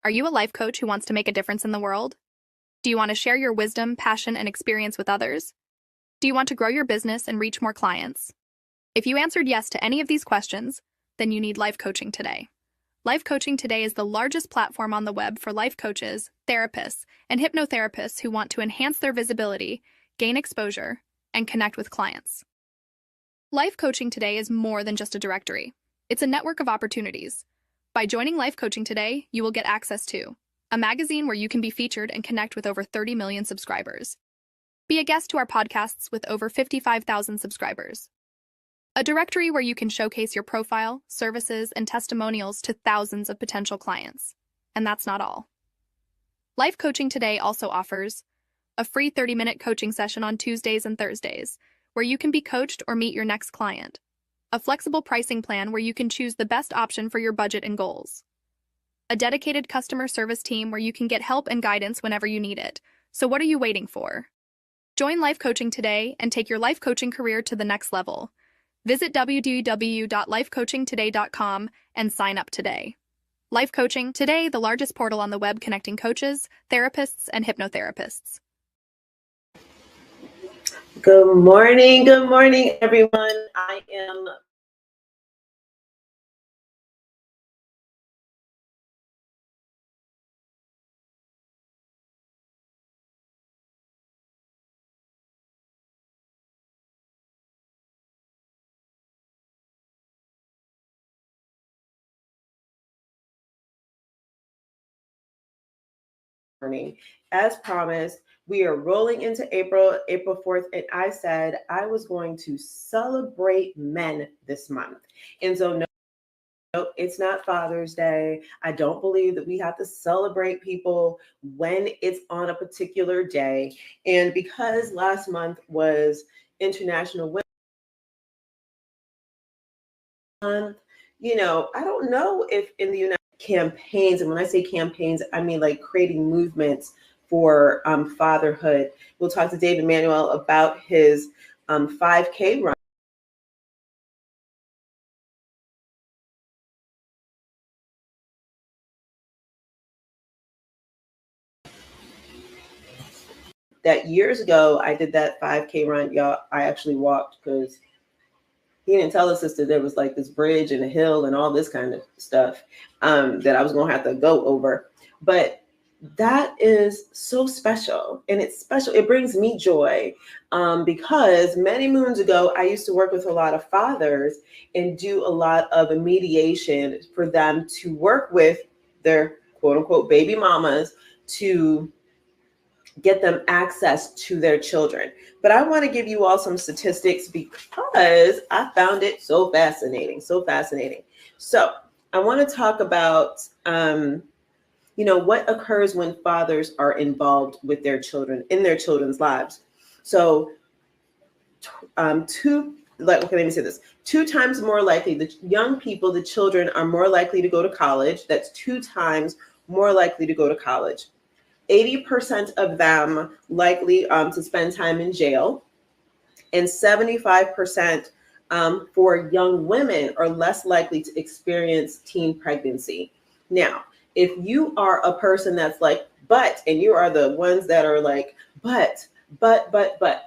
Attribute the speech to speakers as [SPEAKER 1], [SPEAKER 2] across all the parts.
[SPEAKER 1] Are you a life coach who wants to make a difference in the world? Do you want to share your wisdom, passion, and experience with others? Do you want to grow your business and reach more clients? If you answered yes to any of these questions, then you need Life Coaching Today. Life Coaching Today is the largest platform on the web for life coaches, therapists, and hypnotherapists who want to enhance their visibility, gain exposure, and connect with clients. Life Coaching Today is more than just a directory. It's a network of opportunities. By joining Life Coaching Today, you will get access to a magazine where you can be featured and connect with over 30 million subscribers. Be a guest to our podcasts with over 55,000 subscribers. A directory where you can showcase your profile, services, and testimonials to thousands of potential clients. And that's not all. Life Coaching Today also offers a free 30-minute coaching session on Tuesdays and Thursdays, where you can be coached or meet your next client. A flexible pricing plan where you can choose the best option for your budget and goals. A dedicated customer service team where you can get help and guidance whenever you need it. So what are you waiting for? Join Life Coaching Today and take your life coaching career to the next level. Visit www.lifecoachingtoday.com and sign up today. Life Coaching Today, the largest portal on the web connecting coaches, therapists, and hypnotherapists.
[SPEAKER 2] Good morning, everyone. I am morning. As promised, we are rolling into April 4th, and I said I was going to celebrate men this month. And so no, it's not Father's Day. I don't believe that we have to celebrate people when it's on a particular day. And because last month was International Women's Month, I don't know if in the United campaigns, and when I say campaigns, I mean like creating movements for fatherhood. We'll talk to David Manuel about his 5K run. That years ago, I did that 5K run. Y'all, I actually walked because he didn't tell his sister there was like this bridge and a hill and all this kind of stuff that I was going to have to go over. But that is so special, and it's special. It brings me joy because many moons ago, I used to work with a lot of fathers and do a lot of mediation for them to work with their quote unquote baby mamas to get them access to their children. But I want to give you all some statistics because I found it so fascinating, So I want to talk about what occurs when fathers are involved with their children in their children's lives. So, let me say this: 2 times more likely, the young people, the children, are more likely to go to college. That's 2 times more likely to go to college. 80% of them likely to spend time in jail, and 75% for young women are less likely to experience teen pregnancy. Now, if you are a person that's like, and you are the ones that are like, but,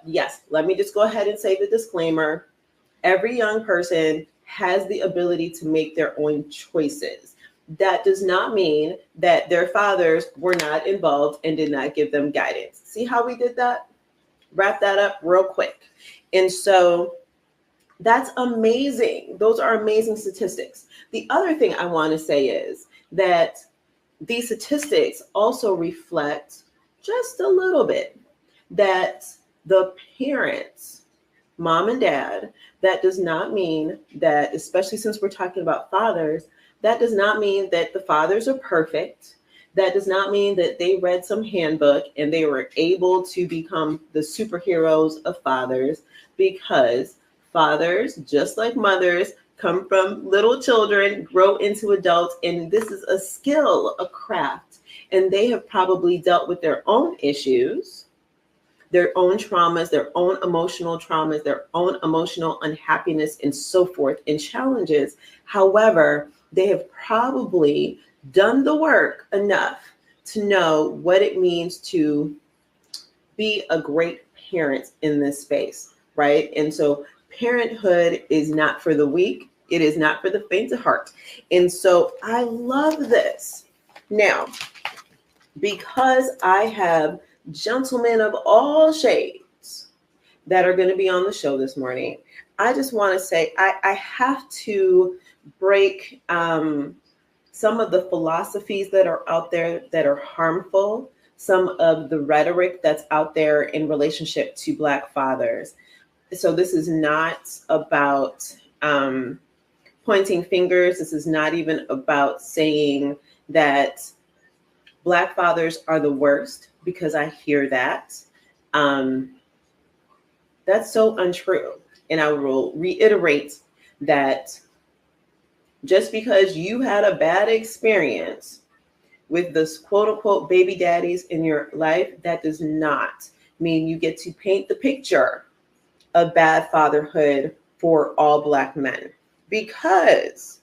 [SPEAKER 2] yes, let me just go ahead and say the disclaimer. Every young person has the ability to make their own choices. That does not mean that their fathers were not involved and did not give them guidance. See how we did that? Wrap that up real quick. And so that's amazing. Those are amazing statistics. The other thing I want to say is that these statistics also reflect just a little bit that the parents, mom and dad, that does not mean that, especially since we're talking about fathers, that does not mean that the fathers are perfect. That does not mean that they read some handbook and they were able to become the superheroes of fathers, because fathers, just like mothers, come from little children, grow into adults, and this is a skill, a craft, and they have probably dealt with their own issues, their own traumas, their own emotional traumas, their own emotional unhappiness, and so forth, and challenges. However, they have probably done the work enough to know what it means to be a great parent in this space, right? And so parenthood is not for the weak. It is not for the faint of heart. And so I love this. Now, because I have gentlemen of all shades that are going to be on the show this morning, I just want to say I have to break some of the philosophies that are out there that are harmful, some of the rhetoric that's out there in relationship to Black fathers. So this is not about pointing fingers. This is not even about saying that Black fathers are the worst, because I hear that. That's so untrue. And I will reiterate that just because you had a bad experience with this quote unquote baby daddies in your life, that does not mean you get to paint the picture of bad fatherhood for all Black men. Because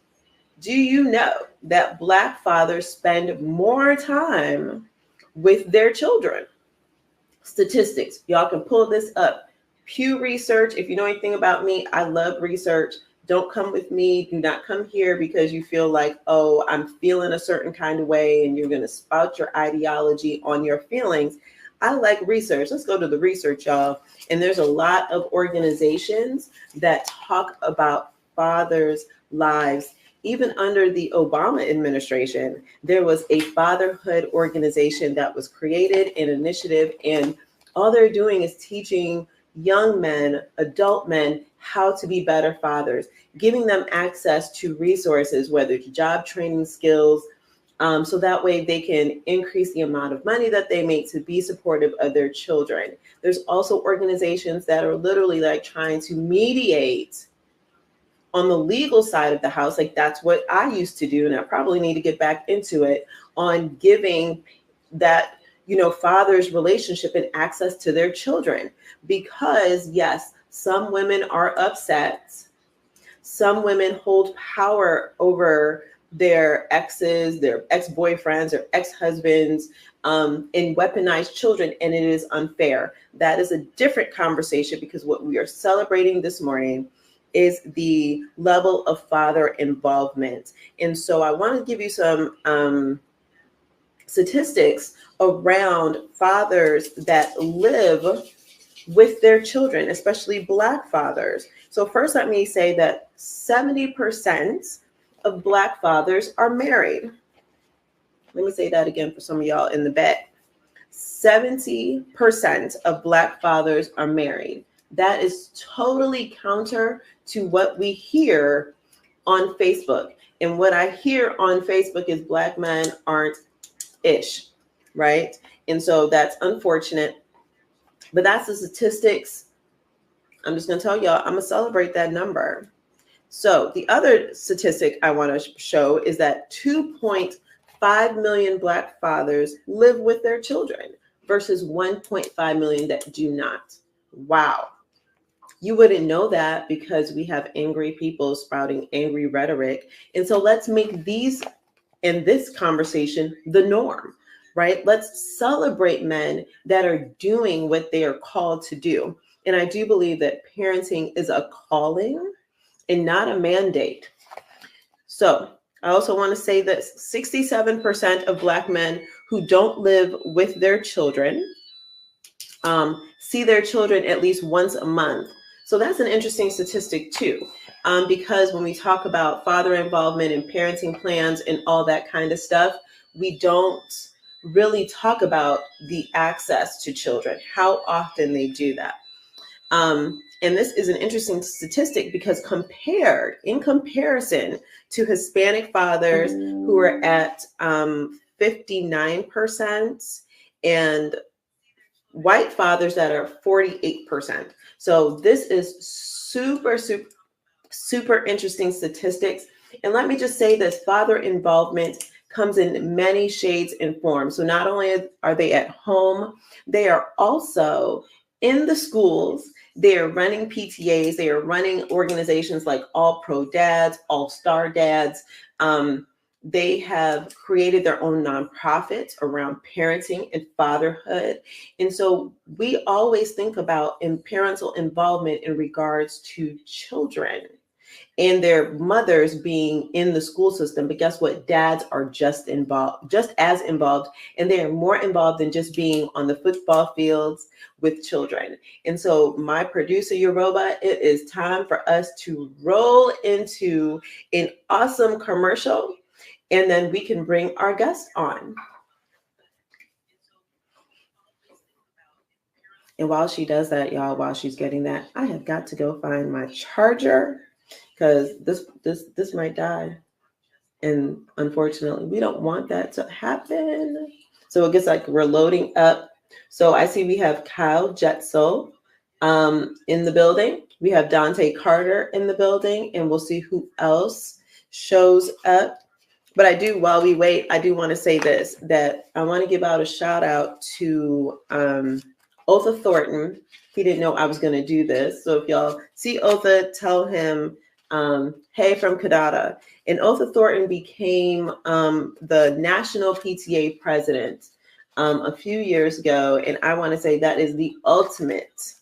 [SPEAKER 2] do you know that Black fathers spend more time with their children? Statistics, y'all can pull this up. Pew Research, if you know anything about me, I love research. Don't come with me. Do not come here because you feel like, oh, I'm feeling a certain kind of way and you're going to spout your ideology on your feelings. I like research. Let's go to the research, y'all. And there's a lot of organizations that talk about fathers' lives. Even under the Obama administration, there was a fatherhood organization that was created, an initiative, and all they're doing is teaching young men, adult men, how to be better fathers, giving them access to resources, whether it's job training skills, so that way they can increase the amount of money that they make to be supportive of their children. There's also organizations that are literally like trying to mediate on the legal side of the house. Like that's what I used to do, and I probably need to get back into it, on giving that, father's relationship and access to their children. Because yes, some women are upset. Some women hold power over their exes, their ex-boyfriends or ex-husbands, and weaponize children, and it is unfair. That is a different conversation, because what we are celebrating this morning is the level of father involvement. And so I want to give you some statistics around fathers that live with their children, especially Black fathers. So first, let me say that 70% of Black fathers are married. Let me say that again for some of y'all in the back. 70% of Black fathers are married. That is totally counter to what we hear on Facebook. And what I hear on Facebook is Black men aren't ish, right? And so that's unfortunate. But that's the statistics. I'm just going to tell y'all, I'm going to celebrate that number. So the other statistic I want to show is that 2.5 million Black fathers live with their children versus 1.5 million that do not. Wow. You wouldn't know that because we have angry people spouting angry rhetoric. And so let's make these in this conversation the norm, right? Let's celebrate men that are doing what they are called to do. And I do believe that parenting is a calling and not a mandate. So I also want to say that 67% of Black men who don't live with their children see their children at least once a month. So that's an interesting statistic too, because when we talk about father involvement and parenting plans and all that kind of stuff, we don't really talk about the access to children, how often they do that. And this is an interesting statistic because in comparison to Hispanic fathers who are at 59% and white fathers that are 48%. So this is super interesting statistics. And let me just say this, father involvement comes in many shades and forms. So not only are they at home, they are also in the schools. They are running PTAs. They are running organizations like All Pro Dads, All Star Dads. They have created their own nonprofits around parenting and fatherhood. And so we always think about parental involvement in regards to children and their mothers being in the school system. But guess what? Dads are just as involved, and they are more involved than just being on the football fields with children. And so, my producer, Yoruba, it is time for us to roll into an awesome commercial, and then we can bring our guest on. And while she does that, y'all, while she's getting that, I have got to go find my charger, because this might die. And unfortunately, we don't want that to happen. So it gets like we're loading up. So I see we have Kyle Jetzel in the building. We have Dante Carter in the building, and we'll see who else shows up. But while we wait, I do want to say this, that I want to give out a shout out to Otha Thornton. He didn't know I was going to do this. So if y'all see Otha, tell him, hey, from Kadada. And Otha Thornton became the national PTA president a few years ago. And I want to say that is the ultimate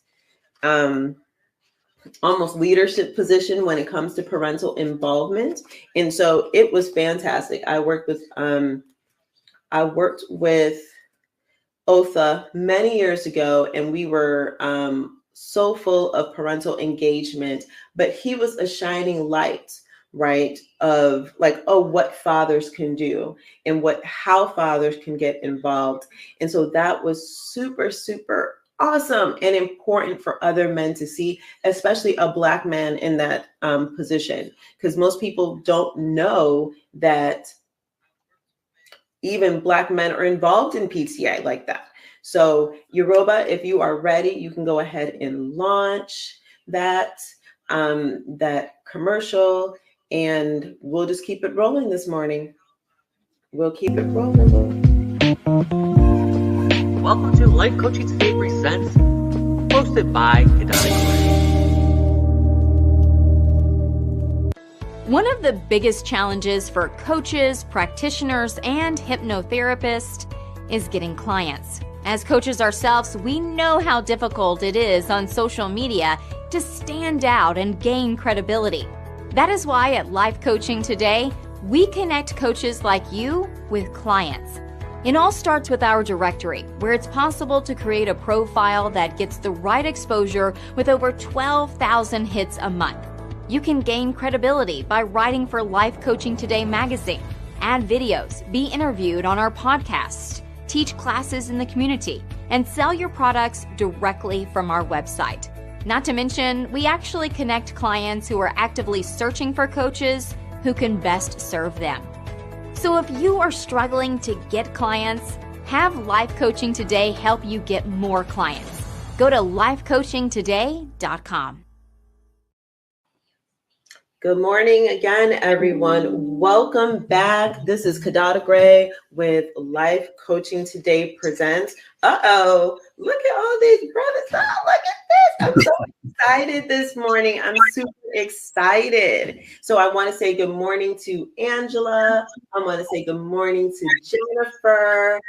[SPEAKER 2] almost leadership position when it comes to parental involvement. And so it was fantastic. I worked with Otha many years ago, and we were so full of parental engagement, but he was a shining light, right, of like, oh, what fathers can do and how fathers can get involved. And so that was super, super awesome and important for other men to see, especially a Black man in that position, because most people don't know that even Black men are involved in PTA like that. So Yoruba, if you are ready, you can go ahead and launch that commercial, and we'll just keep it rolling this morning. We'll keep it rolling.
[SPEAKER 3] Welcome to Life Coaching Today Presents, hosted by Kadada.
[SPEAKER 4] One of the biggest challenges for coaches, practitioners, and hypnotherapists is getting clients. As coaches ourselves, we know how difficult it is on social media to stand out and gain credibility. That is why at Life Coaching Today, we connect coaches like you with clients. It all starts with our directory, where it's possible to create a profile that gets the right exposure with over 12,000 hits a month. You can gain credibility by writing for Life Coaching Today magazine, add videos, be interviewed on our podcasts, teach classes in the community, and sell your products directly from our website. Not to mention, we actually connect clients who are actively searching for coaches who can best serve them. So if you are struggling to get clients, have Life Coaching Today help you get more clients. Go to lifecoachingtoday.com.
[SPEAKER 2] Good morning again, everyone. Welcome back. This is Kadada Gray with Life Coaching Today Presents. Uh-oh, look at all these brothers. Oh, look at this. I'm so excited this morning. I'm super excited. So I want to say good morning to Angela. I want to say good morning to Jennifer.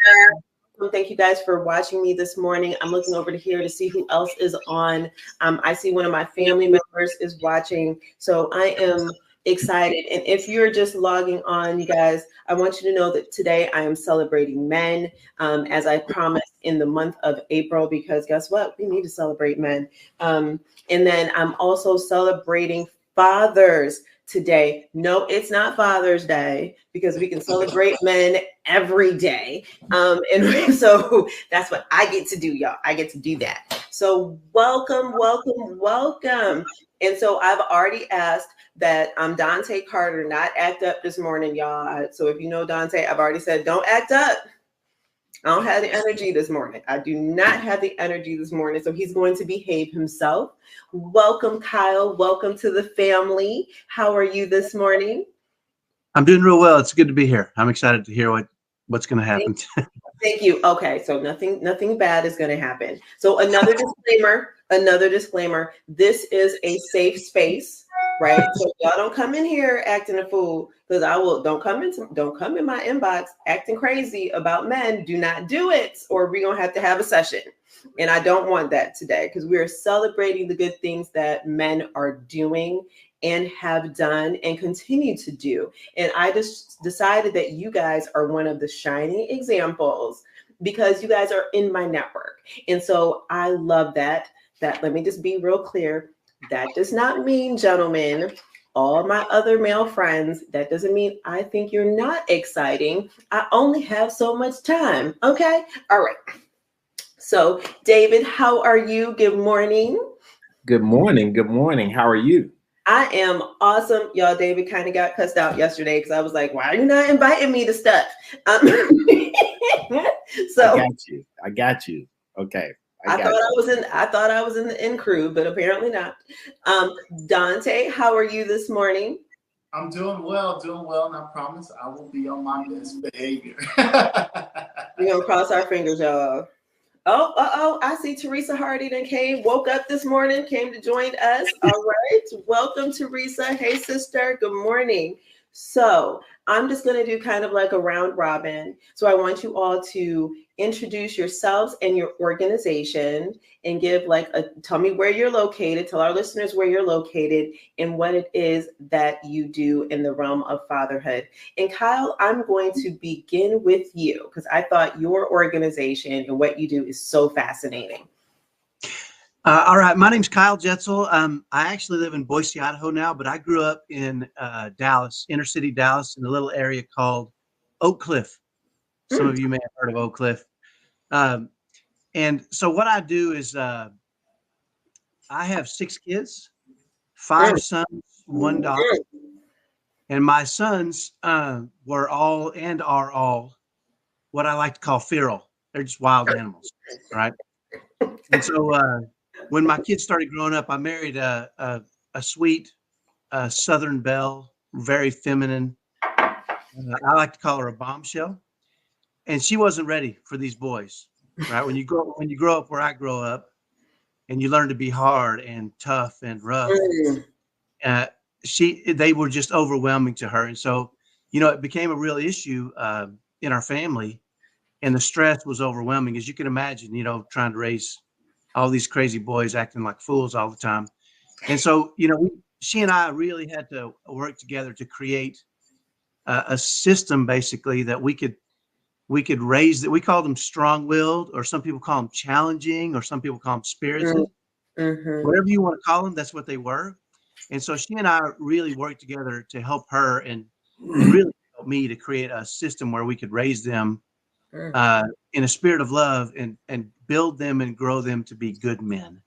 [SPEAKER 2] Thank you guys for watching me this morning. I'm looking over to here to see who else is on. I see one of my family members is watching. So I am excited. And if you're just logging on, you guys, I want you to know that today I am celebrating men, as I promised in the month of April, because guess what? We need to celebrate men. And then I'm also celebrating fathers today. No, it's not Father's Day, because we can celebrate men every day. And so that's what I get to do, y'all. I get to do that. So welcome, welcome, welcome. And so I've already asked that Dante Carter not act up this morning, y'all. So if you know Dante, I've already said, don't act up. I don't have the energy this morning. I do not have the energy this morning. So he's going to behave himself. Welcome, Kyle. Welcome to the family. How are you this morning?
[SPEAKER 5] I'm doing real well. It's good to be here. I'm excited to hear what's going to happen.
[SPEAKER 2] Thank you. Okay, so nothing bad is going to happen. So another disclaimer. Another disclaimer, this is a safe space, right? So y'all don't come in here acting a fool, because don't come in my inbox acting crazy about men. Do not do it, or we're gonna have to have a session. And I don't want that today, because we are celebrating the good things that men are doing and have done and continue to do. And I just decided that you guys are one of the shining examples, because you guys are in my network. And so I love that. Let me just be real clear. That does not mean, gentlemen, all my other male friends, that doesn't mean I think you're not exciting. I only have so much time. Okay. All right. So, David, how are you? Good morning.
[SPEAKER 6] Good morning. Good morning. How are you?
[SPEAKER 2] I am awesome. Y'all, David kind of got cussed out yesterday because I was like, why are you not inviting me to stuff? So
[SPEAKER 6] I got you. Okay.
[SPEAKER 2] I thought I was in the in crew, but apparently not. Dante, how are you this morning?
[SPEAKER 7] I'm doing well, and I promise I will be on my best behavior.
[SPEAKER 2] We're gonna cross our fingers, y'all. Oh, I see Teresa Hardy woke up this morning, came to join us. All right. Welcome, Teresa. Hey, sister. Good morning. So I'm just going to do kind of like a round robin. So I want you all to introduce yourselves and your organization and tell me where you're located, tell our listeners where you're located and what it is that you do in the realm of fatherhood. And Kyle, I'm going to begin with you because I thought your organization and what you do is so fascinating.
[SPEAKER 5] All right. My name's Kyle Jetzel. I actually live in Boise, Idaho now, but I grew up in Dallas, inner city Dallas, in a little area called Oak Cliff. Some of you may have heard of Oak Cliff. And so what I do is I have 6 kids, 5 sons, 1 daughter. And my sons were all and are all what I like to call feral. They're just wild animals, right? And so when my kids started growing up, I married a sweet Southern belle, very feminine. I like to call her a bombshell. And she wasn't ready for these boys, right? When you grow up where I grow up, and you learn to be hard and tough and rough, they were just overwhelming to her. And so, it became a real issue in our family, and the stress was overwhelming, as you can imagine, trying to raise all these crazy boys acting like fools all the time. And so, she and I really had to work together to create a system, basically, that we could raise, that we call them strong-willed, or some people call them challenging, or some people call them spirited. Whatever you want to call them, that's what they were. And so she and I really worked together to help her and really help me to create a system where we could raise them in a spirit of love and build them and grow them to be good men.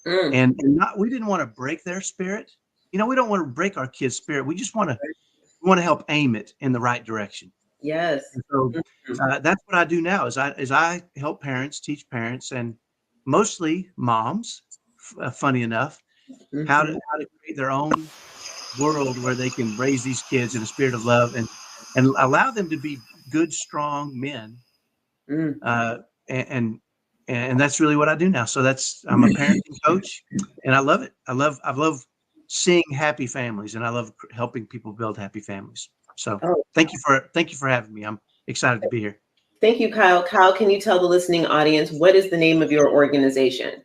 [SPEAKER 5] And we didn't want to break their spirit. We don't want to break our kids' spirit. We just want to help aim it in the right direction.
[SPEAKER 2] Yes.
[SPEAKER 5] And so that's what I do now is I help parents, teach parents, and mostly moms, funny enough, how to create their own world where they can raise these kids in a spirit of love and allow them to be good, strong men. And that's really what I do now. So I'm a parenting coach, and I love it. I love seeing happy families, and I love helping people build happy families. So thank you for having me. I'm excited to be here.
[SPEAKER 2] Thank you, Kyle. Kyle, can you tell the listening audience what is the name of your organization?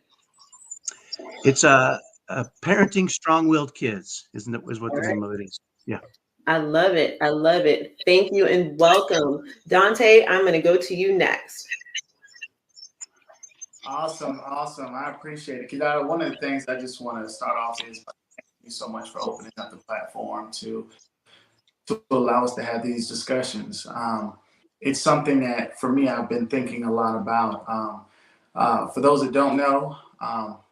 [SPEAKER 5] It's Parenting Strong-Willed Kids, is what the name of it is. Yeah.
[SPEAKER 2] I love it. I love it. Thank you and welcome. Dante, I'm going to go to you next.
[SPEAKER 7] Awesome. I appreciate it. Kidada, one of the things I just want to start off is thank you so much for opening up the platform to allow us to have these discussions. It's something that, for me, I've been thinking a lot about. For those that don't know,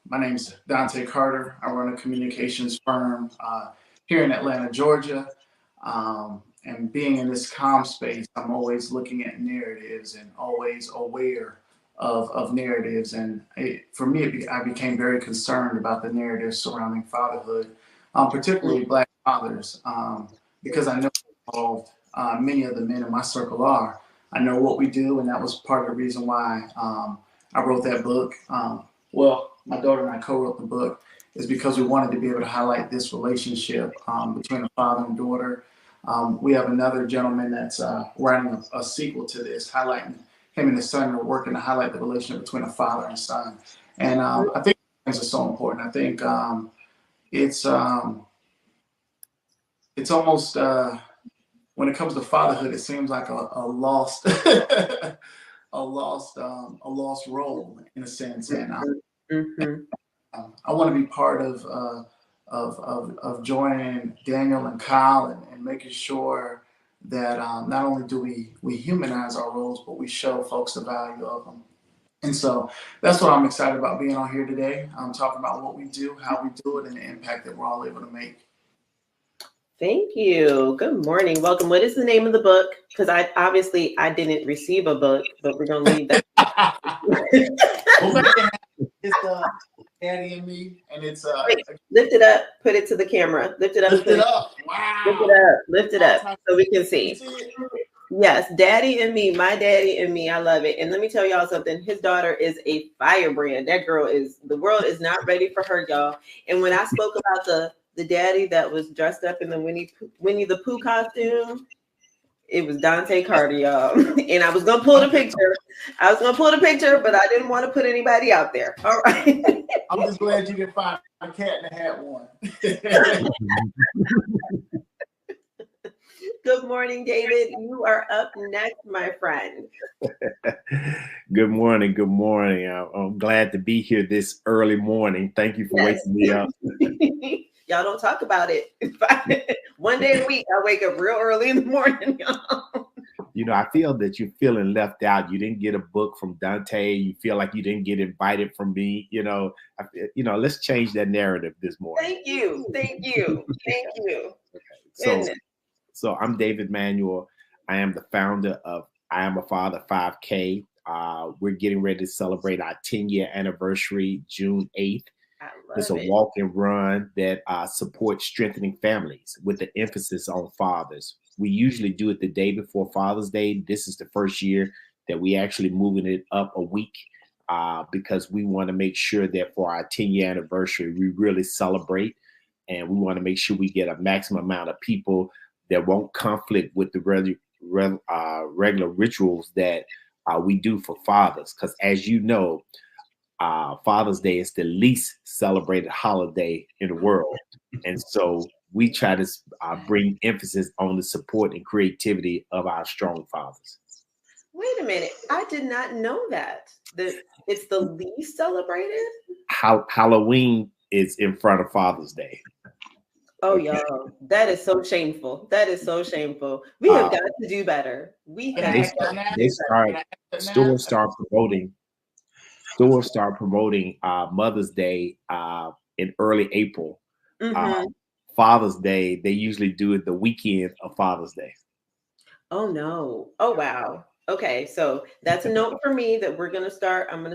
[SPEAKER 7] my name's Dante Carter. I run a communications firm here in Atlanta, Georgia. And being in this comm space, I'm always looking at narratives and always aware of narratives. And for me, I became very concerned about the narratives surrounding fatherhood, particularly Black fathers, because I know how involved many of the men in my circle are. I know what we do, and that was part of the reason why I wrote that book. Well, my daughter and I co-wrote the book is because we wanted to be able to highlight this relationship between a father and daughter. We have another gentleman that's writing a sequel to this, highlighting him and his son are working to highlight the relationship between a father and son. And I think things are so important. I think it's almost when it comes to fatherhood, it seems like a lost a lost role in a sense. And I want to be part of joining Daniel and Kyle and making sure that not only do we humanize our roles, but we show folks the value of them. And so that's what I'm excited about being on here today. I'm talking about what we do, how we do it, and the impact that we're all able to make.
[SPEAKER 2] Thank you. Good morning. Welcome. What is the name of the book? Because I didn't receive a book, but we're gonna leave that.
[SPEAKER 7] It's Daddy and Me, and it's
[SPEAKER 2] Wait, lift it up, put it to the camera. Lift it up.
[SPEAKER 7] Lift It Up. Wow.
[SPEAKER 2] Lift it up. Lift it up so we can see. Yes, Daddy and Me, My Daddy and Me. I love it. And let me tell y'all something. His daughter is a firebrand. That girl is, the world is not ready for her, y'all. And when I spoke about the daddy that was dressed up in the Winnie the Pooh costume, it was Dante Carter, y'all. And I was gonna pull the picture. But I didn't want to put anybody out there. All right.
[SPEAKER 7] I'm just glad you didn't find a cat in the hat one.
[SPEAKER 2] Good morning, David. You are up next, my friend.
[SPEAKER 6] Good morning. Good morning. I'm glad to be here this early morning. Thank you for waking me up.
[SPEAKER 2] Y'all don't talk about it. One day a week, I wake up real early in the morning, y'all.
[SPEAKER 6] You know, I feel that you're feeling left out. You didn't get a book from Dante. You feel like you didn't get invited from me. Let's change that narrative this morning.
[SPEAKER 2] Thank you.
[SPEAKER 6] Okay. So I'm David Manuel. I am the founder of I Am a Father 5K. We're getting ready to celebrate our 10-year anniversary, June 8th. It's a walk and run that supports strengthening families with the emphasis on fathers. We usually do it the day before Father's Day. This is the first year that we actually moving it up a week because we want to make sure that for our 10-year anniversary, we really celebrate, and we want to make sure we get a maximum amount of people that won't conflict with the regular rituals that we do for fathers. Because as you know, Father's Day is the least celebrated holiday in the world. And so we try to bring emphasis on the support and creativity of our strong fathers.
[SPEAKER 2] Wait a minute. I did not know that it's the least celebrated.
[SPEAKER 6] Halloween is in front of Father's Day.
[SPEAKER 2] Oh, y'all, that is so shameful. We have got to do better.
[SPEAKER 6] Stores start promoting Mother's Day in early April. Father's Day, they usually do it the weekend of Father's Day.
[SPEAKER 2] Oh no. Oh wow. Okay, so that's a note for me that I'm going to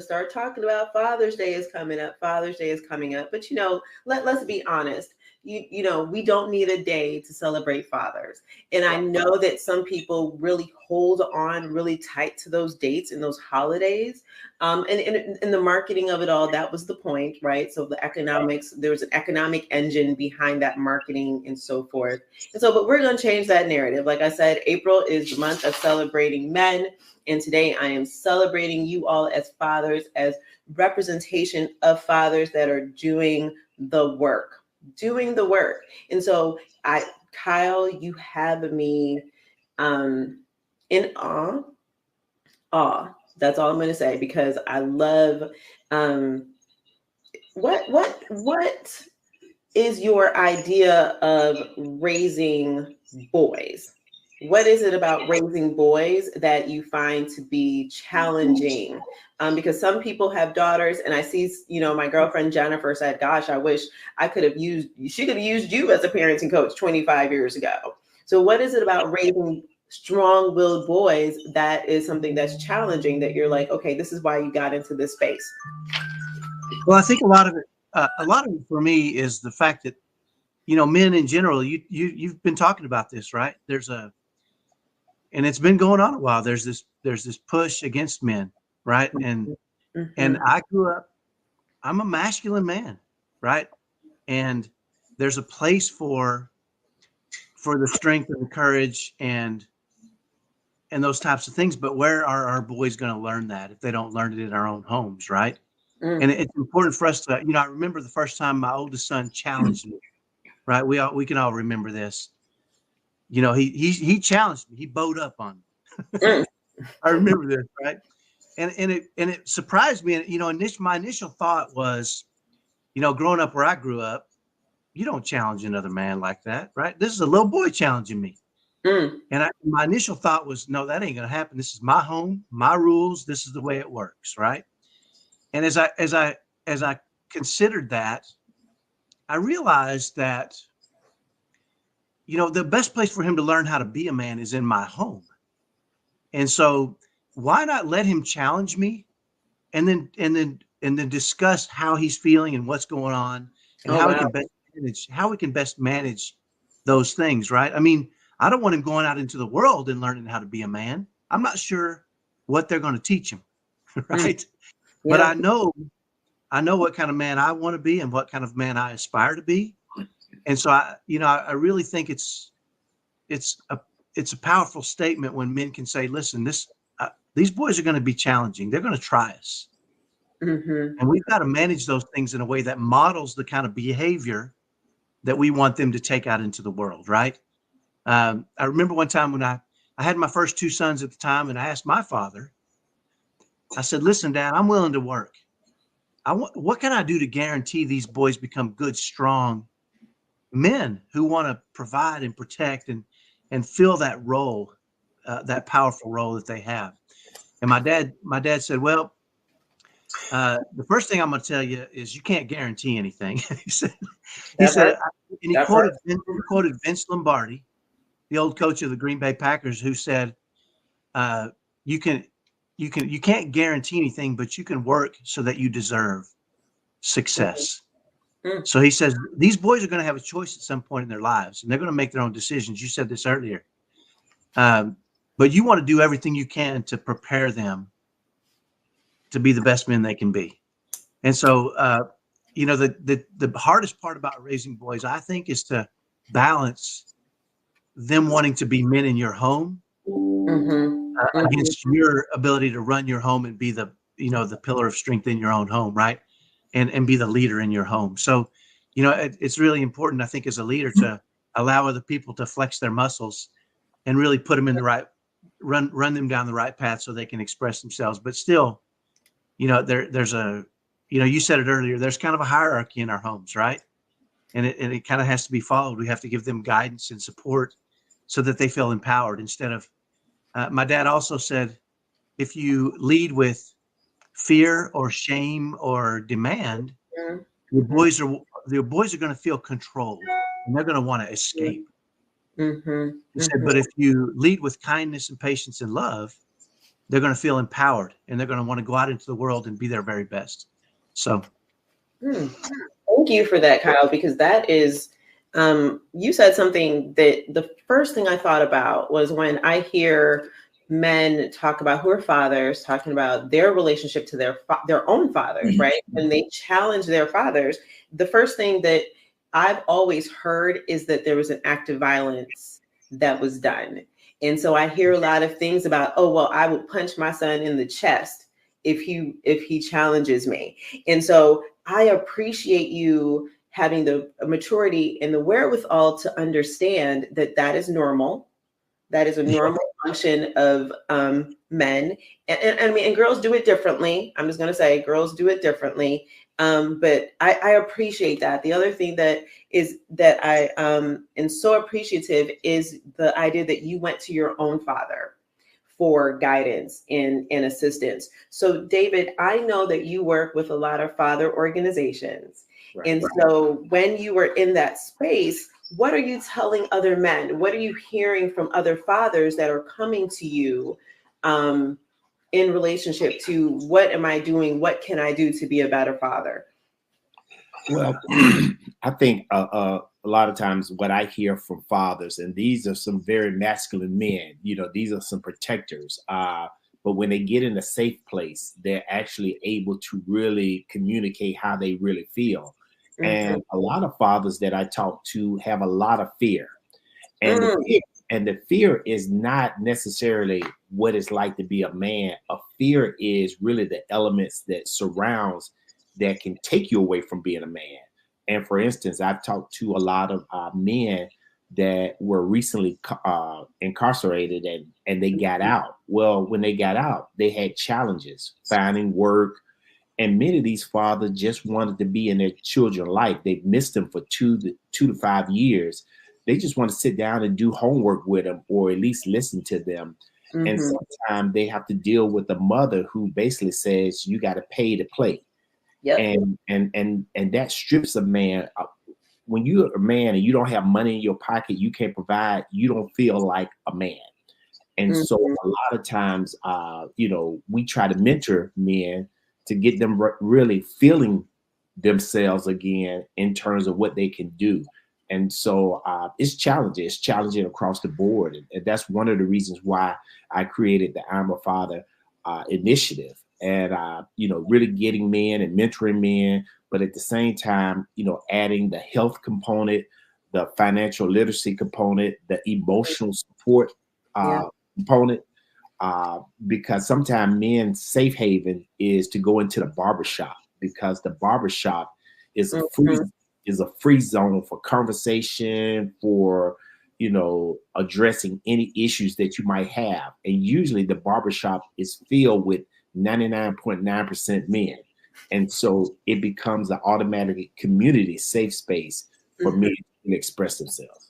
[SPEAKER 2] start talking about Father's Day is coming up. But let's be honest. We don't need a day to celebrate fathers. And I know that some people really hold on really tight to those dates and those holidays. And the marketing of it all, that was the point, right? So the economics, there was an economic engine behind that marketing and so forth. And so, but we're going to change that narrative. Like I said, April is the month of celebrating men. And today I am celebrating you all as fathers, as representation of fathers that are doing the work. And so Kyle, you have me in awe. That's all I'm going to say, because I love what is your idea of raising boys? What is it about raising boys that you find to be challenging? Because some people have daughters, and I see, my girlfriend Jennifer said, gosh, I wish she could have used you as a parenting coach 25 years ago. So what is it about raising strong-willed boys that is something that's challenging, that you're like, okay, this is why you got into this space?
[SPEAKER 5] Well, I think a lot of it for me is the fact that, men in general, you've been talking about this, right? And it's been going on a while. There's this push against men, right? And I grew up I'm a masculine man, right? And there's a place for the strength and the courage and those types of things. But where are our boys going to learn that if they don't learn it in our own homes, right?
[SPEAKER 2] Mm.
[SPEAKER 5] And it's important for us to, I remember the first time my oldest son challenged me, right? We can all remember this. He challenged me. He bowed up on me.
[SPEAKER 2] Mm.
[SPEAKER 5] I remember this, right? And it surprised me. And my initial thought was, growing up where I grew up, you don't challenge another man like that, right? This is a little boy challenging me.
[SPEAKER 2] Mm.
[SPEAKER 5] And my initial thought was, no, that ain't going to happen. This is my home, my rules. This is the way it works, right? And as I considered that, I realized that, the best place for him to learn how to be a man is in my home. And so why not let him challenge me and then discuss how he's feeling and what's going on and
[SPEAKER 2] Oh,
[SPEAKER 5] how
[SPEAKER 2] wow.
[SPEAKER 5] we can best manage those things, right? I mean, I don't want him going out into the world and learning how to be a man. I'm not sure what they're going to teach him, right? But
[SPEAKER 2] Yeah.
[SPEAKER 5] I know what kind of man I want to be and what kind of man I aspire to be. And so I really think it's a powerful statement when men can say, listen, these boys are going to be challenging. They're going to try us.
[SPEAKER 2] Mm-hmm.
[SPEAKER 5] And we've got to manage those things in a way that models the kind of behavior that we want them to take out into the world, right? I remember one time when I had my first two sons at the time, and I asked my father, I said, listen, Dad, I'm willing to work. What can I do to guarantee these boys become good, strong men who want to provide and protect and fill that role, that powerful role that they have? And my dad said, well, the first thing I'm going to tell you is you can't guarantee anything. he said,
[SPEAKER 2] That part.
[SPEAKER 5] and he
[SPEAKER 2] That part.
[SPEAKER 5] quoted Vince Lombardi, the old coach of the Green Bay Packers, who said, you can't guarantee anything, but you can work so that you deserve success.
[SPEAKER 2] Mm.
[SPEAKER 5] So he says, these boys are going to have a choice at some point in their lives, and they're going to make their own decisions. You said this earlier. But you want to do everything you can to prepare them to be the best men they can be. And so, the hardest part about raising boys, I think, is to balance them wanting to be men in your home
[SPEAKER 2] Mm-hmm.
[SPEAKER 5] against your ability to run your home and be the pillar of strength in your own home, right? And be the leader in your home. So, it's really important, I think, as a leader to allow other people to flex their muscles and really put them in the right, run them down the right path so they can express themselves. But still, there's a, you said it earlier, there's kind of a hierarchy in our homes, right? And it kind of has to be followed. We have to give them guidance and support so that they feel empowered instead of, my dad also said, if you lead with fear or shame or demand,
[SPEAKER 2] Mm-hmm.
[SPEAKER 5] your boys are going to feel controlled and they're going to want to escape.
[SPEAKER 2] Mm-hmm.
[SPEAKER 5] He said, but if you lead with kindness and patience and love, they're going to feel empowered and they're going to want to go out into the world and be their very best. So.
[SPEAKER 2] Thank you for that, Kyle, because that is, you said something that the first thing I thought about was when I hear men talk about who are fathers, talking about their relationship to their own fathers, right? When they challenge their fathers, the first thing that I've always heard is that there was an act of violence that was done. And so I hear a lot of things about, oh, well, I would punch my son in the chest if he challenges me. And so I appreciate you having the maturity and the wherewithal to understand that that is normal. That is a normal function of men. And I mean, and girls do it differently. I'm just going to say girls do it differently. But I appreciate that. The other thing that I am so appreciative is the idea that you went to your own father for guidance and assistance. So David, I know that you work with a lot of father organizations. Right. And so when you were in that space, what are you telling other men? What are you hearing from other fathers that are coming to you in relationship to what am I doing? What can I do to be a better father?
[SPEAKER 6] Well, I think a lot of times what I hear from fathers, and these are some very masculine men, these are some protectors. But when they get in a safe place, they're actually able to really communicate how they really feel. And a lot of fathers that I talk to have a lot of fear. And the fear is not necessarily what it's like to be a man. A fear is really the elements that surrounds that can take you away from being a man. And for instance, I've talked to a lot of men that were recently incarcerated and they got out. Well, when they got out, they had challenges finding work. And many of these fathers just wanted to be in their children's life. They've missed them for 2 to 5 years. They just want to sit down and do homework with them or at least listen to them. And sometimes they have to deal with a mother who basically says, you got to pay to play. And that strips a man. When you're a man and you don't have money in your pocket, you can't provide, you don't feel like a man. And so a lot of times, we try to mentor men to get them really feeling themselves again in terms of what they can do. And so it's challenging. It's challenging across the board. And that's one of the reasons why I created the I'm a Father initiative. And, really getting men and mentoring men, but at the same time, adding the health component, the financial literacy component, the emotional support component. Because sometimes men's safe haven is to go into the barbershop, because the barbershop is a free zone for conversation, for addressing any issues that you might have. And usually the barbershop is filled with 99.9% men. And so it becomes an automatic community safe space for men to express themselves.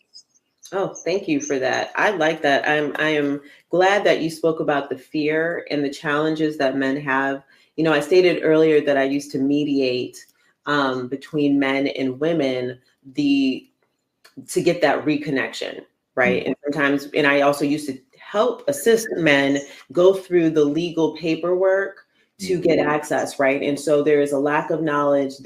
[SPEAKER 2] Oh, thank you for that. I like that. I am glad that you spoke about the fear and the challenges that men have. I stated earlier that I used to mediate between men and women to get that reconnection, right? And sometimes, and I also used to help assist men go through the legal paperwork to get access, right? And so there is a lack of knowledge.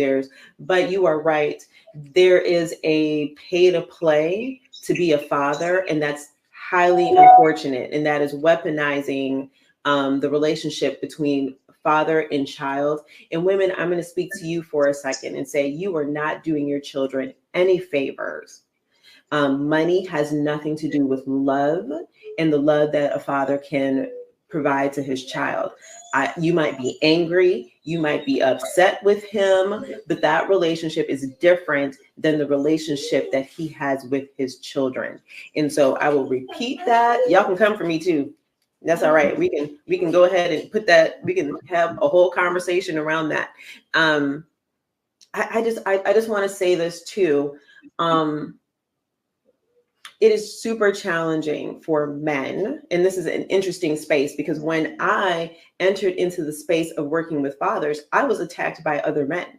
[SPEAKER 2] But you are right. There is a pay to play to be a father, and that's highly unfortunate. And that is weaponizing the relationship between father and child. And women, I'm going to speak to you for a second and say, you are not doing your children any favors. Money has nothing to do with love and the love that a father can provide to his child. You might be angry, you might be upset with him, but that relationship is different than the relationship that he has with his children. And so I will repeat that. Y'all can come for me too. That's all right. We can go ahead and put that. We can have a whole conversation around that. I just want to say this too. It is super challenging for men. And this is an interesting space because when I entered into the space of working with fathers, I was attacked by other men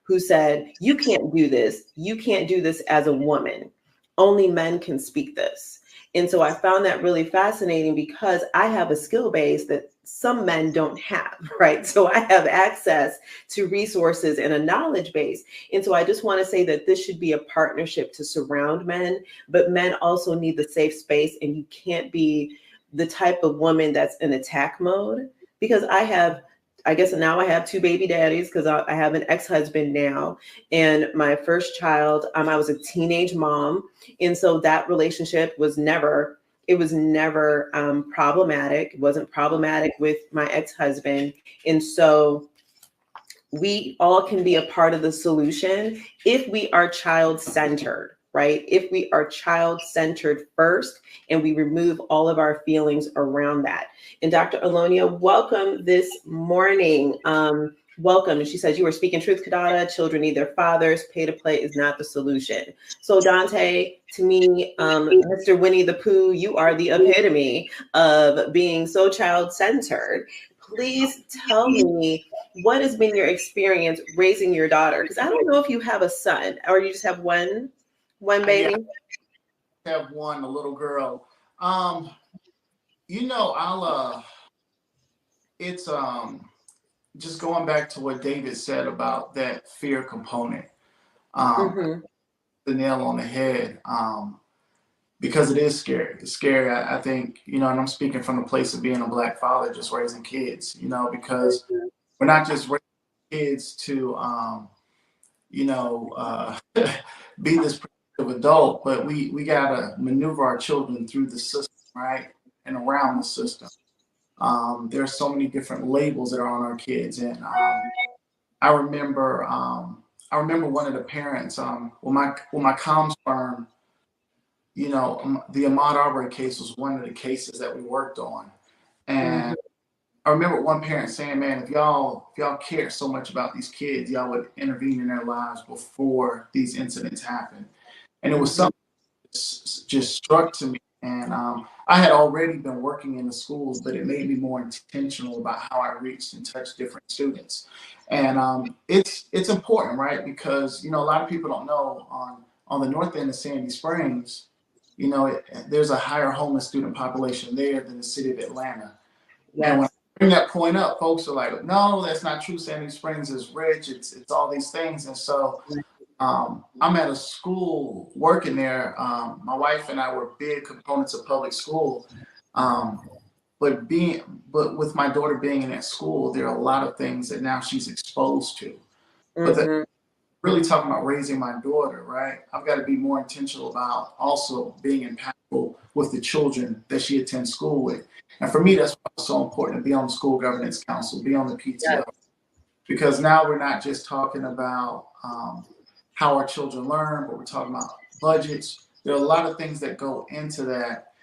[SPEAKER 2] who said, you can't do this. You can't do this as a woman. Only men can speak this. And so I found that really fascinating because I have a skill base that some men don't have, right? So I have access to resources and a knowledge base. And so I just want to say that this should be a partnership to surround men, but men also need the safe space. And you can't be the type of woman that's in attack mode, because I guess now I have 2 baby daddies because I have an ex-husband now. And my first child, I was a teenage mom. And so that relationship was never problematic. It wasn't problematic with my ex-husband. And so we all can be a part of the solution if we are child-centered, right? If we are child-centered first and we remove all of our feelings around that. And Dr. Alonia, welcome this morning. Welcome. And she says, you were speaking truth, Kadada. Children need their fathers. Pay to play is not the solution. So Dante, to me, Mr. Winnie the Pooh, you are the epitome of being so child-centered. Please tell me, what has been your experience raising your daughter? Because I don't know if you have a son or you just have one baby.
[SPEAKER 7] I have one, a little girl. It's just going back to what David said about that fear component. The nail on the head. because it is scary. It's scary. I think, and I'm speaking from the place of being a Black father, just raising kids, because we're not just raising kids to, be this productive adult, but we got to maneuver our children through the system, right? And around the system. There are so many different labels that are on our kids. And I remember one of the parents, when my comms firm, the Ahmaud Arbery case was one of the cases that we worked on. And I remember one parent saying, man, if y'all care so much about these kids, y'all would intervene in their lives before these incidents happen. And it was something that just struck to me. And I had already been working in the schools, but it made me more intentional about how I reached and touched different students. And it's important, right? Because, a lot of people don't know on the north end of Sandy Springs, there's a higher homeless student population there than the city of Atlanta. Yes. And when I bring that point up, folks are like, no, that's not true. Sandy Springs is rich. It's all these things. And so I'm at a school working there. My wife and I were big components of public school. But with my daughter being in that school, there are a lot of things that now she's exposed to. But really talking about raising my daughter, right? I've got to be more intentional about also being impactful with the children that she attends school with. And for me, that's why it's so important to be on the school governance council, be on the PTO, because now we're not just talking about how our children learn, but we're talking about budgets. There are a lot of things that go into that.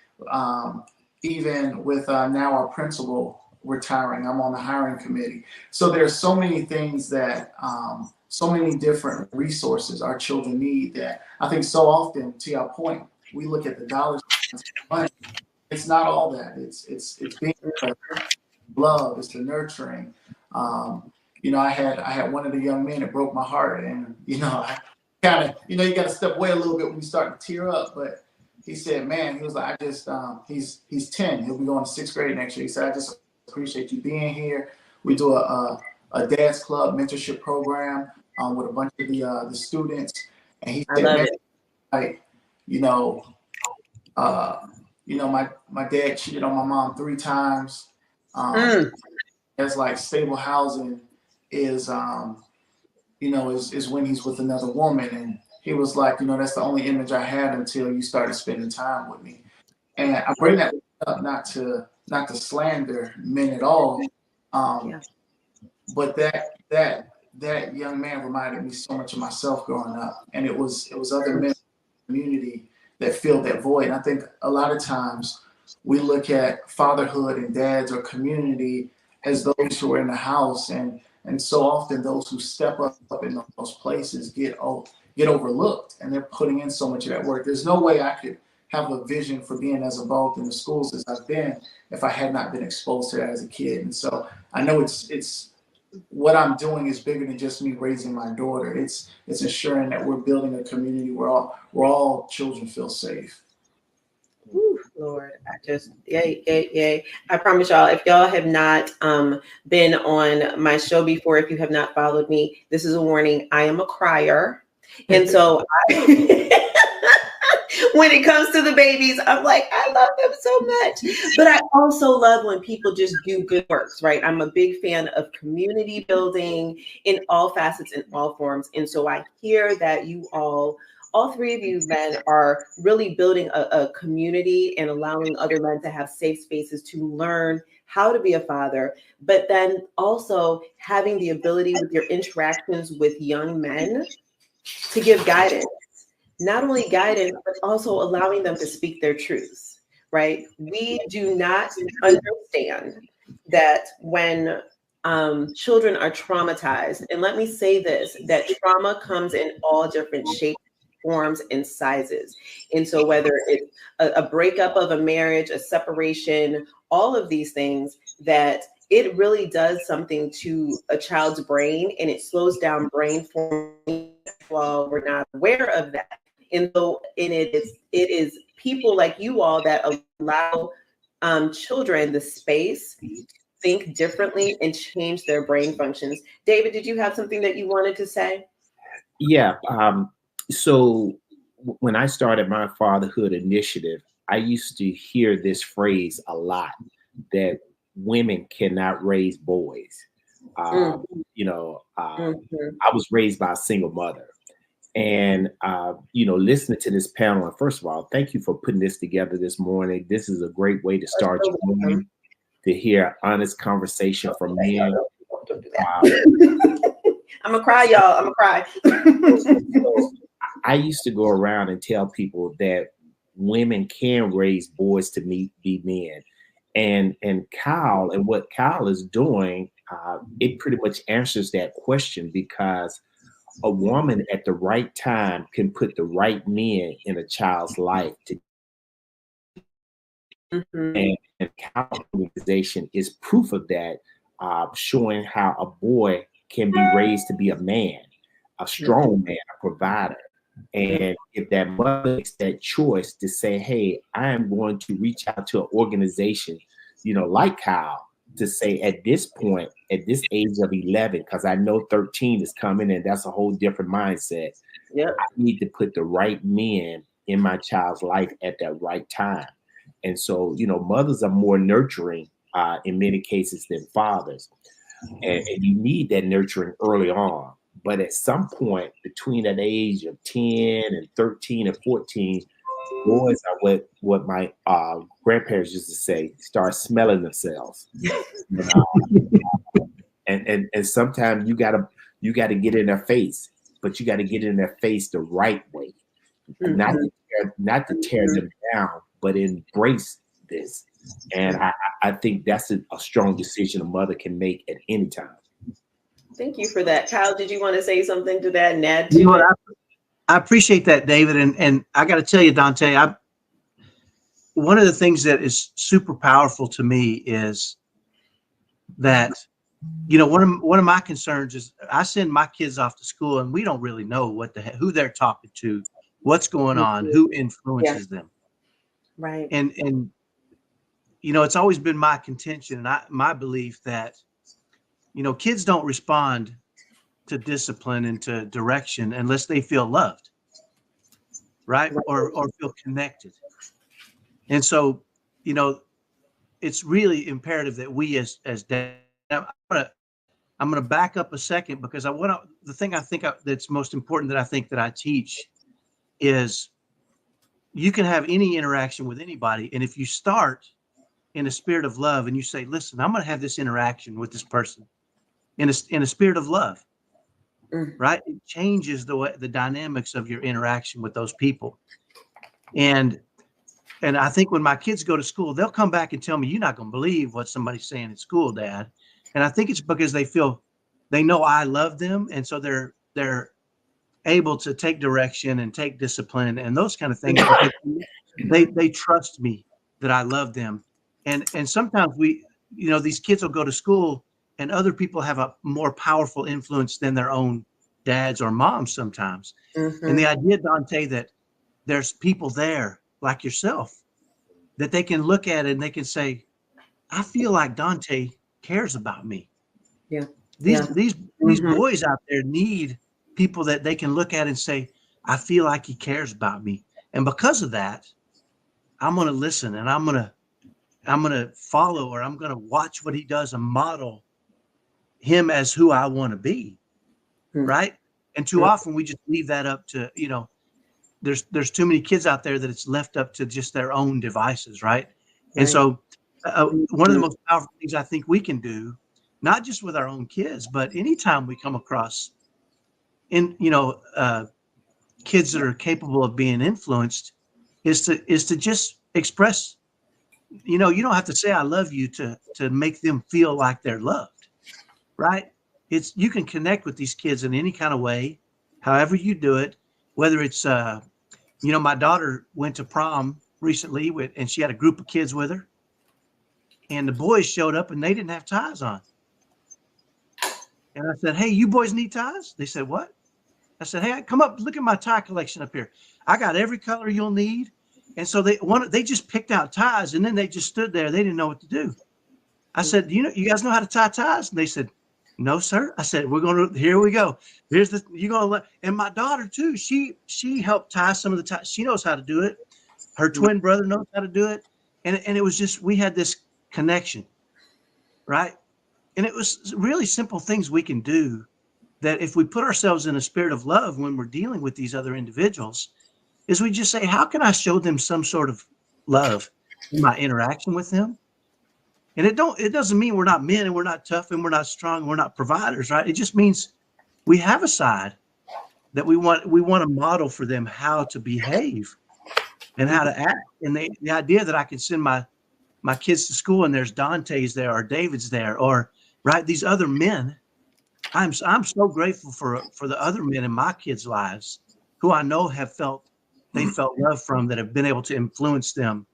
[SPEAKER 7] Even with now our principal retiring, I'm on the hiring committee. So there's so many things that so many different resources our children need that I think so often, to your point, we look at the dollars. It's not all that. It's being love. It's the nurturing. I had one of the young men that broke my heart, and I kind of you got to step away a little bit when you start to tear up. But he said, "Man," he was like, "I just he's 10. He'll be going to 6th grade next year." He said, "I just appreciate you being here. We do a dad's club mentorship program with a bunch of the students." And he said, "Man, like, my dad cheated on my mom 3 times. It's like stable housing is is when he's with another woman." And he was like, "That's the only image I had until you started spending time with me." And I bring that up not to slander men at all, but that young man reminded me so much of myself growing up, and it was other men in the community that filled that void. And I think a lot of times we look at fatherhood and dads or community as those who are in the house, and so often those who step up in those places get overlooked, and they're putting in so much of that work. There's no way I could have a vision for being as involved in the schools as I've been if I had not been exposed to that as a kid. And so I know it's what I'm doing is bigger than just me raising my daughter. It's ensuring that we're building a community where all children feel safe.
[SPEAKER 2] Ooh, Lord, yay. I promise y'all, if y'all have not been on my show before, if you have not followed me, this is a warning. I am a crier. And so when it comes to the babies, I'm like, I love them so much. But I also love when people just do good works, right? I'm a big fan of community building in all facets, in all forms. And so I hear that you all 3 of you men are really building a community and allowing other men to have safe spaces to learn how to be a father, but then also having the ability with your interactions with young men to give guidance. Not only guidance, but also allowing them to speak their truths, right? We do not understand that when children are traumatized, and let me say this, that trauma comes in all different shapes, forms, and sizes. And so whether it's a breakup of a marriage, a separation, all of these things, that it really does something to a child's brain, and it slows down brain formation while we're not aware of that. And so it is people like you all that allow children the space to think differently and change their brain functions. David, did you have something that you wanted to say?
[SPEAKER 6] Yeah. So when I started my fatherhood initiative, I used to hear this phrase a lot, that women cannot raise boys. You know, I was raised by a single mother. And, you know, listening to this panel, and first of all, thank you for putting this together this morning. This is a great way to start your morning, to hear honest conversation from men.
[SPEAKER 2] I'm gonna cry, y'all. I'm gonna cry.
[SPEAKER 6] So I used to go around and tell people that women can raise boys to be men. And Kyle, and what Kyle is doing, it pretty much answers that question, because a woman at the right time can put the right men in a child's life. And Kyle's organization is proof of that, showing how a boy can be raised to be a man, a strong man, a provider. And if that mother makes that choice to say, hey, I am going to reach out to an organization, you know, like Kyle, to say at this point, at this age of 11, because I know 13 is coming and that's a whole different mindset.
[SPEAKER 2] Yeah,
[SPEAKER 6] I need to put the right men in my child's life at that right time. And so, you know, mothers are more nurturing in many cases than fathers. And you need that nurturing early on. But at some point between that age of 10 and 13 and 14, boys are what my grandparents used to say, start smelling themselves. And sometimes you gotta get in their face, but you gotta get in their face the right way. Not to tear them down, but embrace this. And I think that's a strong decision a mother can make at any time.
[SPEAKER 2] Thank you for that. Kyle, did you want to say something to that and add
[SPEAKER 5] You
[SPEAKER 2] to
[SPEAKER 5] know
[SPEAKER 2] it?
[SPEAKER 5] what, I appreciate that, David. And I got to tell you, Dante, one of the things that is super powerful to me is that, you know, one of my concerns is I send my kids off to school and we don't really know who they're talking to, what's going on, who influences them.
[SPEAKER 2] Right.
[SPEAKER 5] And you know, it's always been my contention and my belief that, you know, kids don't respond to discipline and to direction unless they feel loved, right? Or feel connected. And so, you know, it's really imperative that we as dads, I'm gonna back up a second, because the thing I think that's most important that I think that I teach is you can have any interaction with anybody. And if you start in a spirit of love and you say, listen, I'm going to have this interaction with this person in a spirit of love, right? It changes the dynamics of your interaction with those people. And I think when my kids go to school, they'll come back and tell me, you're not going to believe what somebody's saying at school, Dad. And I think it's because they know I love them. And so they're able to take direction and take discipline and those kind of things. They trust me that I love them. And sometimes these kids will go to school and other people have a more powerful influence than their own dads or moms sometimes. And the idea, Dante, that there's people there like yourself that they can look at it and they can say, I feel like Dante cares about me.
[SPEAKER 2] Yeah.
[SPEAKER 5] These boys out there need people that they can look at and say, I feel like he cares about me. And because of that, I'm going to listen and I'm going to follow, or I'm going to watch what he does and model him as who I want to be. Right. And too often we just leave that up to, you know, there's too many kids out there that it's left up to just their own devices. Right. And so one of the most powerful things I think we can do, not just with our own kids, but anytime we come across kids that are capable of being influenced, is to just express, you know, you don't have to say I love you to make them feel like they're loved, right? You can connect with these kids in any kind of way, however you do it, whether it's, my daughter went to prom recently and she had a group of kids with her, and the boys showed up and they didn't have ties on. And I said, hey, you boys need ties? They said, what? I said, hey, come up, look at my tie collection up here. I got every color you'll need. And so they just picked out ties, and then they just stood there. They didn't know what to do. I said, you guys know how to tie ties? And they said, No, sir. I said, here we go. You're going to let, and my daughter too, she helped tie some of the ties. She knows how to do it. Her twin brother knows how to do it. And it was just, we had this connection, right? And it was really simple things we can do that if we put ourselves in a spirit of love when we're dealing with these other individuals, is we just say, how can I show them some sort of love in my interaction with them? And it doesn't mean we're not men and we're not tough and we're not strong and we're not providers, right? It just means we have a side that we want to model for them how to behave and how to act. And the idea that I can send my kids to school and there's Dante's there or David's there or right these other men. I'm so grateful for the other men in my kids' lives who I know they felt love from, that have been able to influence them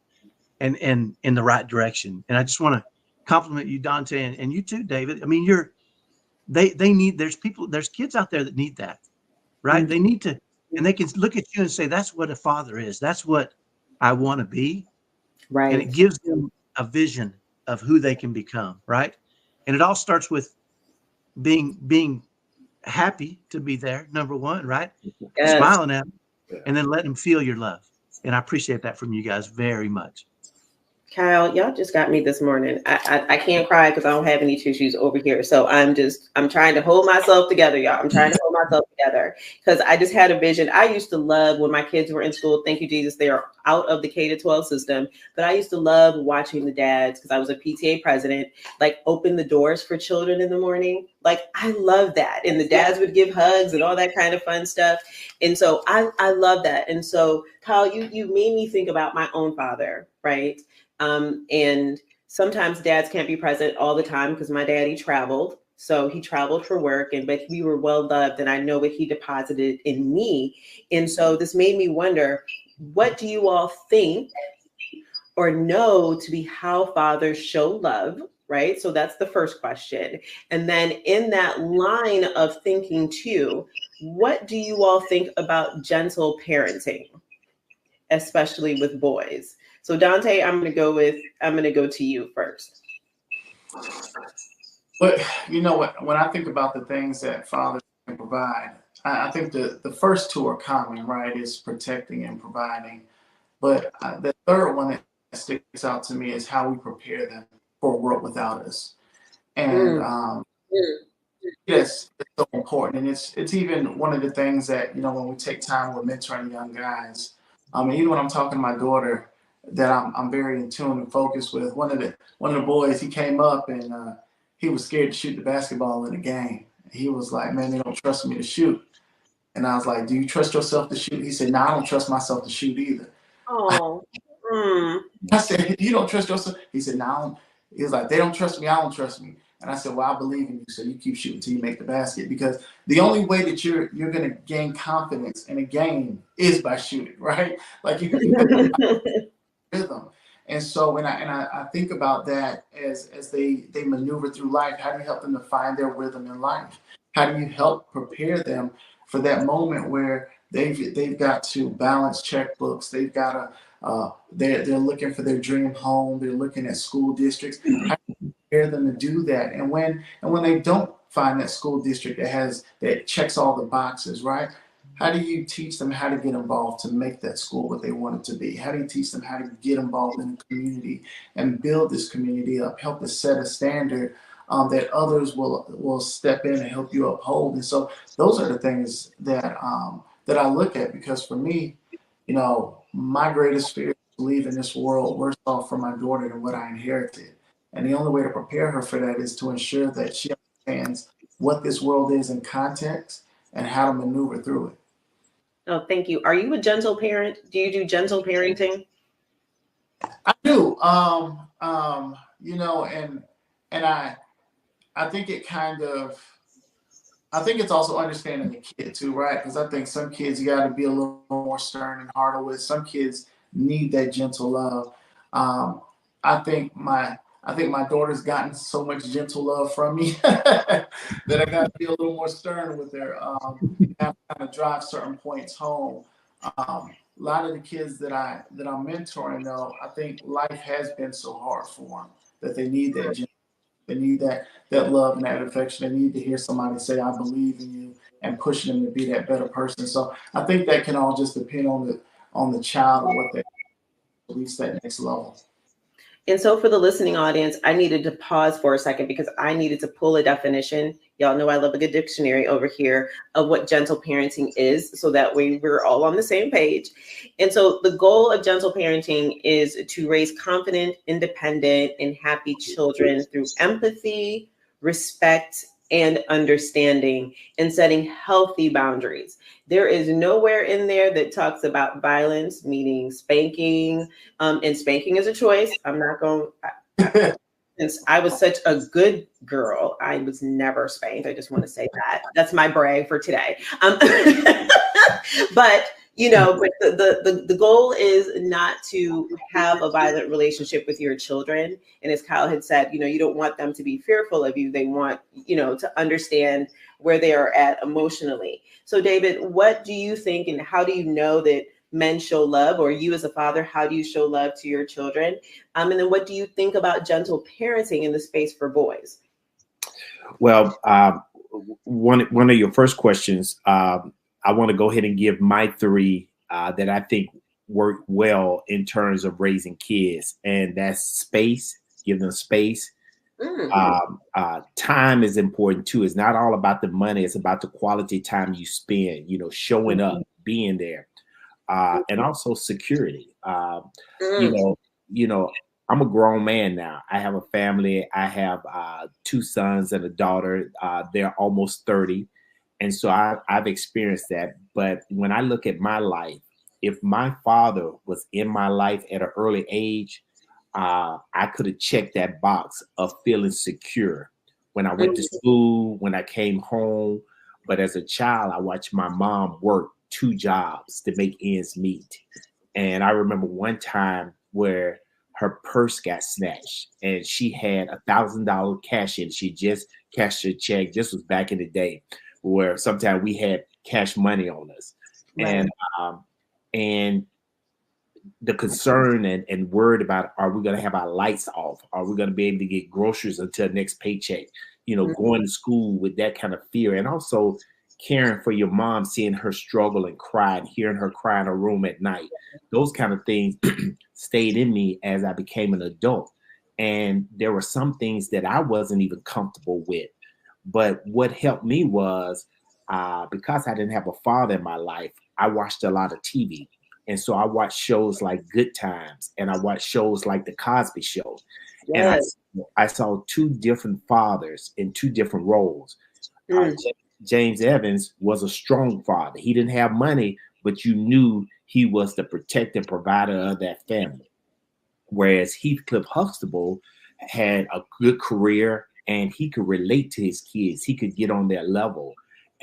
[SPEAKER 5] and in the right direction. And I just want to compliment you, Dante, and you too, David. I mean, there's kids out there that need that, right? They need to, and they can look at you and say, that's what a father is. That's what I want to be.
[SPEAKER 2] Right.
[SPEAKER 5] And it gives them a vision of who they can become, right? And it all starts with being happy to be there, number one, right?
[SPEAKER 2] Yes.
[SPEAKER 5] Smiling at them, and then let them feel your love. And I appreciate that from you guys very much.
[SPEAKER 2] Kyle, y'all just got me this morning. I can't cry because I don't have any tissues over here. So I'm trying to hold myself together, y'all. I'm trying to hold myself together because I just had a vision. I used to love when my kids were in school. Thank you, Jesus. They are out of the K-12 system. But I used to love watching the dads, because I was a PTA president, like open the doors for children in the morning. Like, I love that. And the dads would give hugs and all that kind of fun stuff. And so I love that. And so, Kyle, you made me think about my own father, right? And sometimes dads can't be present all the time because my daddy traveled. So he traveled for work, but we were well loved, and I know what he deposited in me. And so this made me wonder, what do you all think or know to be how fathers show love, right? So that's the first question. And then in that line of thinking too, what do you all think about gentle parenting, especially with boys? So Dante, I'm going to go to you first.
[SPEAKER 7] But you know what? When I think about the things that fathers can provide, I think the first two are common, right? Is protecting and providing. But the third one that sticks out to me is how we prepare them for a world without us. And yes, it's so important. And it's even one of the things that, when we take time with mentoring young guys, even when I'm talking to my daughter, that I'm very in tune and focused with. One of the boys, he came up and he was scared to shoot the basketball in the game. He was like, "Man, they don't trust me to shoot." And I was like, "Do you trust yourself to shoot?" He said, "No, I don't trust myself to shoot either."
[SPEAKER 2] Oh.
[SPEAKER 7] I said, "You don't trust yourself?" He said, "No." He was like, "They don't trust me. I don't trust me." And I said, "Well, I believe in you. So you keep shooting till you make the basket, because the only way that you're going to gain confidence in a game is by shooting, right? Like you rhythm." And so when I think about that as they maneuver through life, how do you help them to find their rhythm in life? How do you help prepare them for that moment where they've got to balance checkbooks, they've got to they're looking for their dream home, they're looking at school districts. How do you prepare them to do that? And when they don't find that school district that checks all the boxes, right? How do you teach them how to get involved to make that school what they want it to be? How do you teach them how to get involved in the community and build this community up, help to set a standard that others will step in and help you uphold? And so those are the things that I look at, because for me, my greatest fear is leaving this world worse off for my daughter than what I inherited. And the only way to prepare her for that is to ensure that she understands what this world is in context and how to maneuver through it.
[SPEAKER 2] Oh, thank you. Are you a gentle parent? Do you do gentle parenting?
[SPEAKER 7] I do. And I think I think it's also understanding the kid too, right? Because I think some kids you got to be a little more stern and harder with. Some kids need that gentle love. I think my daughter's gotten so much gentle love from me that I got to be a little more stern with her. Kind of drive certain points home. A lot of the kids that I'm mentoring, though, I think life has been so hard for them that they need that gentle. They need that love and that affection. They need to hear somebody say, "I believe in you," and pushing them to be that better person. So I think that can all just depend on the child and what they reach that next level.
[SPEAKER 2] And so for the listening audience, I needed to pause for a second because I needed to pull a definition. Y'all know I love a good dictionary over here of what gentle parenting is, so that way we're all on the same page. And so the goal of gentle parenting is to raise confident, independent, and happy children through empathy, respect, and understanding, and setting healthy boundaries. There is nowhere in there that talks about violence, meaning spanking, and spanking is a choice. I'm not going, since I was such a good girl, I was never spanked. I just want to say that. That's my brag for today. But the goal is not to have a violent relationship with your children. And as Kyle had said, you don't want them to be fearful of you. They want, to understand where they are at emotionally. So David, what do you think, and how do you know that men show love, or you as a father, how do you show love to your children? And then what do you think about gentle parenting in the space for boys?
[SPEAKER 6] Well, one of your first questions, I want to go ahead and give my three that I think work well in terms of raising kids, and that's space. Give them space. Time is important too. It's not all about the money. It's about the quality time you spend, showing up, being there, and also security. I'm a grown man now. I have a family. I have 2 sons and a daughter. They're almost 30. And so I've experienced that. But when I look at my life, if my father was in my life at an early age, I could have checked that box of feeling secure when I went to school, when I came home. But as a child, I watched my mom work 2 jobs to make ends meet. And I remember one time where her purse got snatched and she had $1,000 cash in. She just cashed her check. This was back in the day where sometimes we had cash money on us. Right. And the concern and worried about, are we going to have our lights off? Are we going to be able to get groceries until next paycheck? Going to school with that kind of fear, and also caring for your mom, seeing her struggle and cry, and hearing her cry in her room at night. Those kind of things stayed in me as I became an adult. And there were some things that I wasn't even comfortable with. But what helped me was because I didn't have a father in my life, I watched a lot of TV. And so I watched shows like Good Times, and I watched shows like The Cosby Show. Yes. And I saw 2 different fathers in 2 different roles. James Evans was a strong father. He didn't have money, but you knew he was the protective provider of that family. Whereas Heathcliff Huxtable had a good career, and he could relate to his kids. He could get on their level.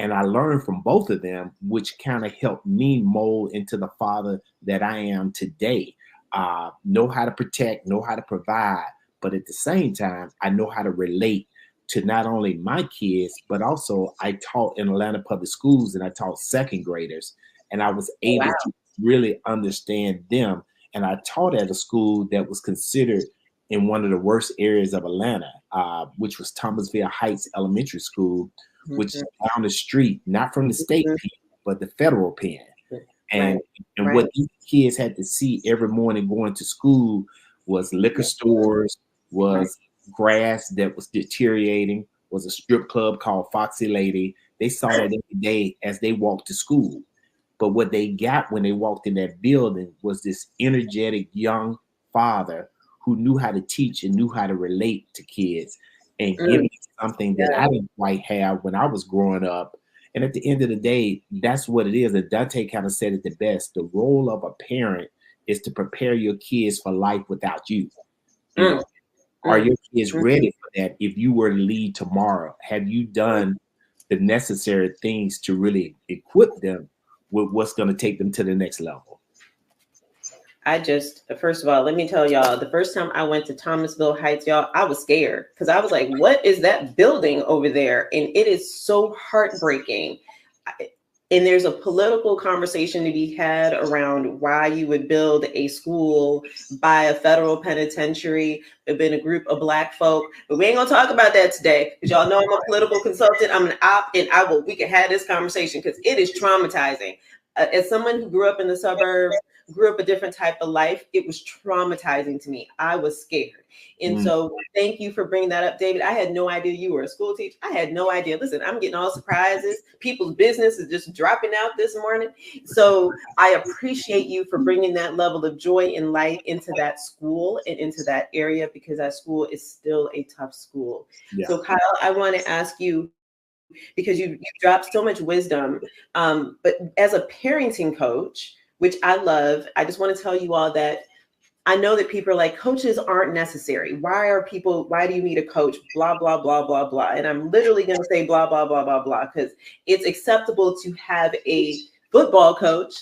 [SPEAKER 6] And I learned from both of them, which kind of helped me mold into the father that I am today. Know how to protect, know how to provide, but at the same time, I know how to relate to not only my kids, but also I taught in Atlanta Public Schools, and I taught second graders, and I was able to really understand them. And I taught at a school that was considered in one of the worst areas of Atlanta, which was Thomasville Heights Elementary School, which is down the street, not from the state pen, but the federal pen. And what these kids had to see every morning going to school was liquor stores, was grass that was deteriorating, was a strip club called Foxy Lady. They saw that every day as they walked to school. But what they got when they walked in that building was this energetic young father who knew how to teach and knew how to relate to kids and give me something that I didn't quite have when I was growing up. And at the end of the day, that's what it is. And Dante kind of said it the best. The role of a parent is to prepare your kids for life without you. Are your kids ready for that? If you were to leave tomorrow, have you done the necessary things to really equip them with what's going to take them to the next level?
[SPEAKER 2] First of all, let me tell y'all, the first time I went to Thomasville Heights, y'all, I was scared because I was like, what is that building over there? And it is so heartbreaking. And there's a political conversation to be had around why you would build a school by a federal penitentiary. There've been a group of Black folk, but we ain't gonna talk about that today because y'all know I'm a political consultant. I'm an op, and we can have this conversation because it is traumatizing. As someone who grew up in the suburbs, grew up a different type of life, it was traumatizing to me. I was scared. And so thank you for bringing that up, David. I had no idea you were a school teacher. I had no idea. Listen, I'm getting all surprises. People's business is just dropping out this morning. So I appreciate you for bringing that level of joy and light into that school and into that area, because that school is still a tough school. Yeah. So Kyle, I want to ask you, because you dropped so much wisdom, but as a parenting coach, which I love, I just want to tell you all that I know that people are like, coaches aren't necessary. Why do you need a coach? Blah, blah, blah, blah, blah. And I'm literally going to say blah, blah, blah, blah, blah, because it's acceptable to have a football coach,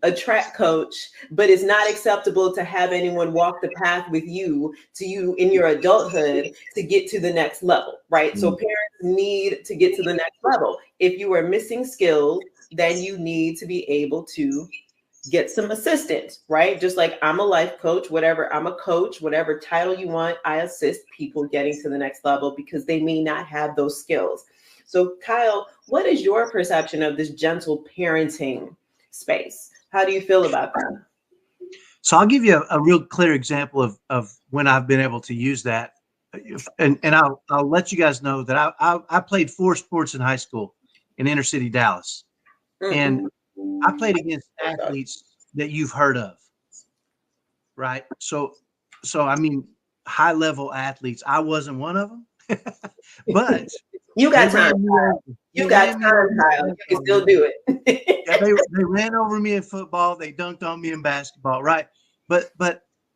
[SPEAKER 2] a track coach, but it's not acceptable to have anyone walk the path with you in your adulthood to get to the next level, right? So parents need to get to the next level. If you are missing skills, then you need to be able to get some assistance, right? Just like I'm a life coach, whatever, I'm a coach, whatever title you want, I assist people getting to the next level because they may not have those skills. So Kyle, what is your perception of this gentle parenting space? How do you feel about that?
[SPEAKER 5] So I'll give you a real clear example of when I've been able to use that. And I'll let you guys know that I played 4 sports in high school in inner city Dallas. And I played against athletes that you've heard of, right? So I mean, high level athletes. I wasn't one of them, but
[SPEAKER 2] you got time. You got time, Kyle. You can still do it.
[SPEAKER 5] Yeah, they ran over me in football. They dunked on me in basketball, right? But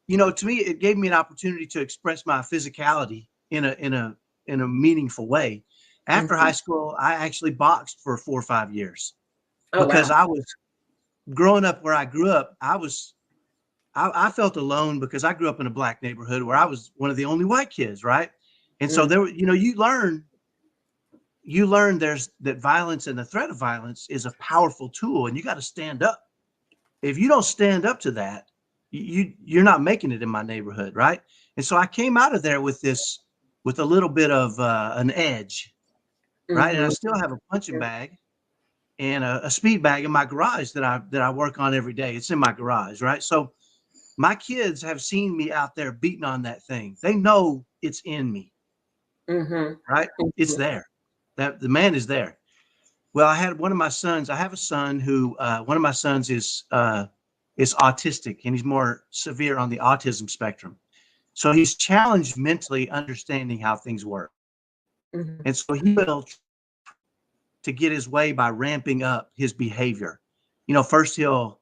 [SPEAKER 5] you know, to me, it gave me an opportunity to express my physicality in a meaningful way. After high school, I actually boxed for 4 or 5 years. Because I was growing up where I grew up, I felt alone because I grew up in a Black neighborhood where I was one of the only white kids, right? And so there, you know, you learn that violence and the threat of violence is a powerful tool, and you got to stand up. If you don't stand up to that, you're not making it in my neighborhood, right? And so I came out of there with a little bit of an edge, right? And I still have a punching bag and a speed bag in my garage that I work on every day. It's in my garage, right? So my kids have seen me out there beating on that thing. They know it's in me, right? It's there. That the man is there. Well, I had one of my sons. I have a son who one of my sons is autistic, and he's more severe on the autism spectrum. So he's challenged mentally understanding how things work, and so he will to get his way by ramping up his behavior. You know, first he'll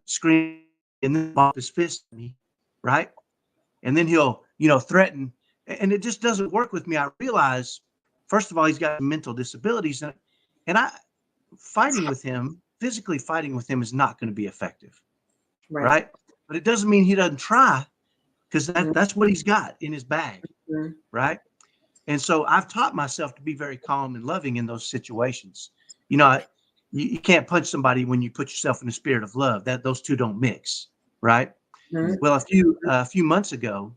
[SPEAKER 5] scream and then bump his fist at me, right? And then he'll, you know, threaten, and it just doesn't work with me. I realize, first of all, he's got mental disabilities, and physically fighting with him is not going to be effective, right? But it doesn't mean he doesn't try, because that's what he's got in his bag, right? And so I've taught myself to be very calm and loving in those situations. You know, you can't punch somebody when you put yourself in the spirit of love. That those two don't mix, right? Well, a few months ago,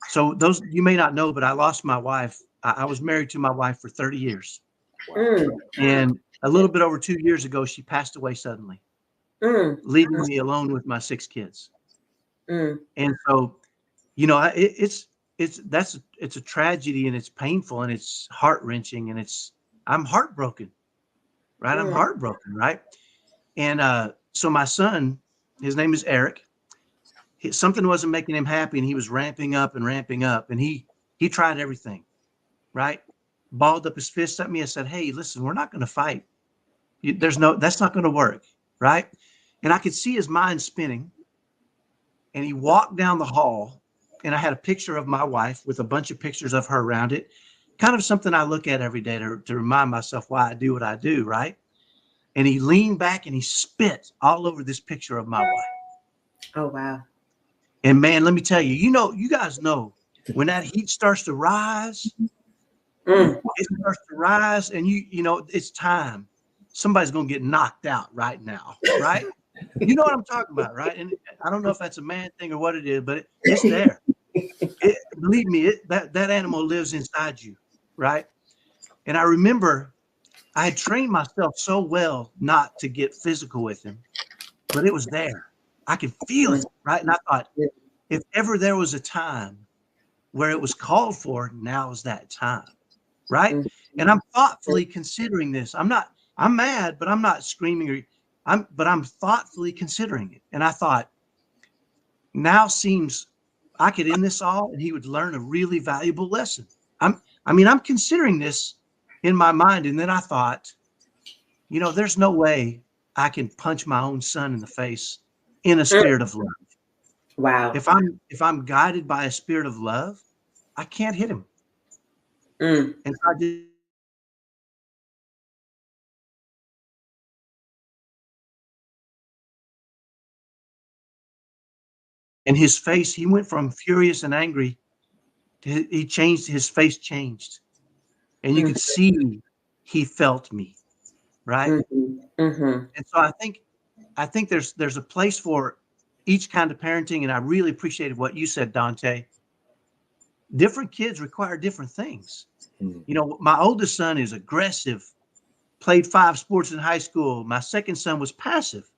[SPEAKER 5] so those you may not know, but I lost my wife. I was married to my wife for 30 years, and a little bit over 2 years ago, she passed away suddenly, leaving me alone with my 6 kids. And so, you know, it's a tragedy, and it's painful, and it's heart-wrenching, and I'm heartbroken, right? I'm heartbroken, right? And so my son, his name is Eric. Something wasn't making him happy, and he was ramping up, and he tried everything, right? Balled up his fist at me and said, "Hey, listen, we're not going to fight. That's not going to work," right? And I could see his mind spinning, and he walked down the hall. And I had a picture of my wife with a bunch of pictures of her around it, kind of something I look at every day to remind myself why I do what I do, right? And he leaned back and he spit all over this picture of my wife.
[SPEAKER 2] Oh, wow.
[SPEAKER 5] And man, let me tell you, you guys know when that heat starts to rise, it starts to rise, and you know, it's time. Somebody's going to get knocked out right now, right? You know what I'm talking about, right? And I don't know if that's a man thing or what it is, but it's there. Believe me, that animal lives inside you, right? And I remember I had trained myself so well not to get physical with him, but it was there. I could feel it, right? And I thought, if ever there was a time where it was called for, now is that time, right? And I'm thoughtfully considering this. I'm mad, but I'm not screaming, but I'm thoughtfully considering it. And I thought, now seems I could end this all and he would learn a really valuable lesson. I'm considering this in my mind. And then I thought, you know, there's no way I can punch my own son in the face in a spirit of love.
[SPEAKER 2] Wow.
[SPEAKER 5] If I'm guided by a spirit of love, I can't hit him. And so I did. And his face, he went from furious and angry to his face changed. And you could see he felt me, right? And so I think there's a place for each kind of parenting. And I really appreciated what you said, Dante. Different kids require different things. You know, my oldest son is aggressive, played 5 sports in high school. My second son was passive.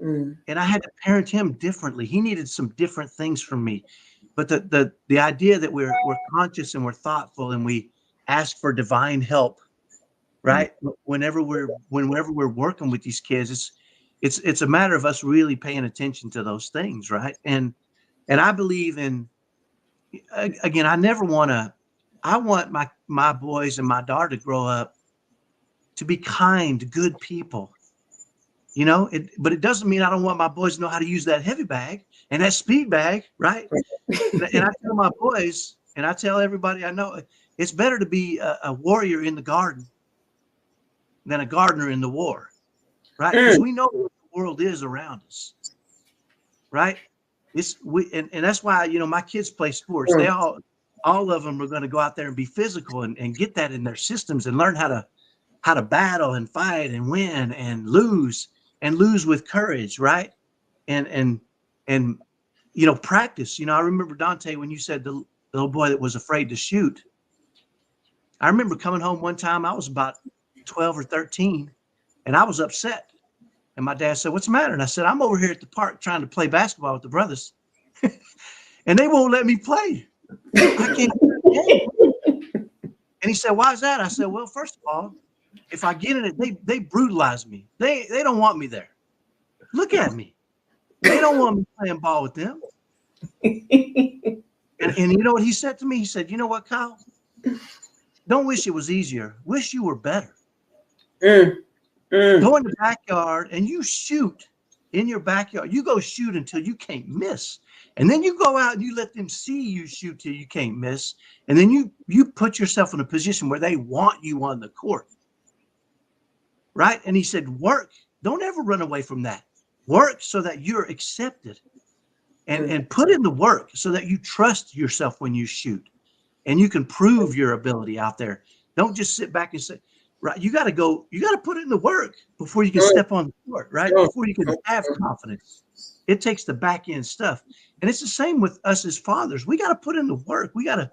[SPEAKER 5] And I had to parent him differently. He needed some different things from me. But the idea that we're conscious and we're thoughtful and we ask for divine help, right? Whenever we're working with these kids, it's a matter of us really paying attention to those things, right? And I believe in, again, I want my boys and my daughter to grow up to be kind, good people. You know, but it doesn't mean I don't want my boys to know how to use that heavy bag and that speed bag, right? And I tell my boys, and I tell everybody I know, it's better to be a warrior in the garden than a gardener in the war, right? Because we know what the world is around us, right? And that's why, you know, my kids play sports. They all of them are going to go out there and be physical and get that in their systems and learn how to battle and fight and win and lose with courage, right? And you know, practice. You know, I remember, Dante, when you said the little boy that was afraid to shoot. I remember coming home one time, I was about 12 or 13, and I was upset. And my dad said, "What's the matter?" And I said, "I'm over here at the park trying to play basketball with the brothers, and they won't let me play. I can't play the game." And he said, "Why is that?" I said, "Well, first of all, if I get in it, they brutalize me. They don't want me there. Look at me. They don't want me playing ball with them." And you know what he said to me? He said, "You know what, Kyle? Don't wish it was easier. Wish you were better. Go in the backyard and you shoot in your backyard. You go shoot until you can't miss. And then you go out and you let them see you shoot till you can't miss. And then you put yourself in a position where they want you on the court." Right? And he said, work. Don't ever run away from that. Work so that you're accepted. And put in the work so that you trust yourself when you shoot. And you can prove your ability out there. Don't just sit back and say, right, you got to put in the work before you can step on the court, right? Before you can have confidence. It takes the back end stuff. And it's the same with us as fathers. We got to put in the work. We got to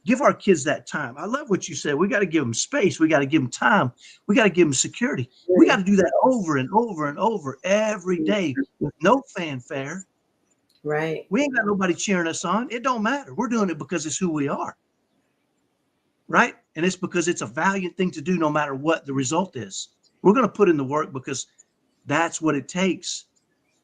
[SPEAKER 5] give our kids that time. I love what you said. We got to give them space. We got to give them time. We got to give them security. We got to do that over and over and over every day with no fanfare.
[SPEAKER 2] Right.
[SPEAKER 5] We ain't got nobody cheering us on. It don't matter. We're doing it because it's who we are. Right? And it's because it's a valiant thing to do no matter what the result is. We're going to put in the work because that's what it takes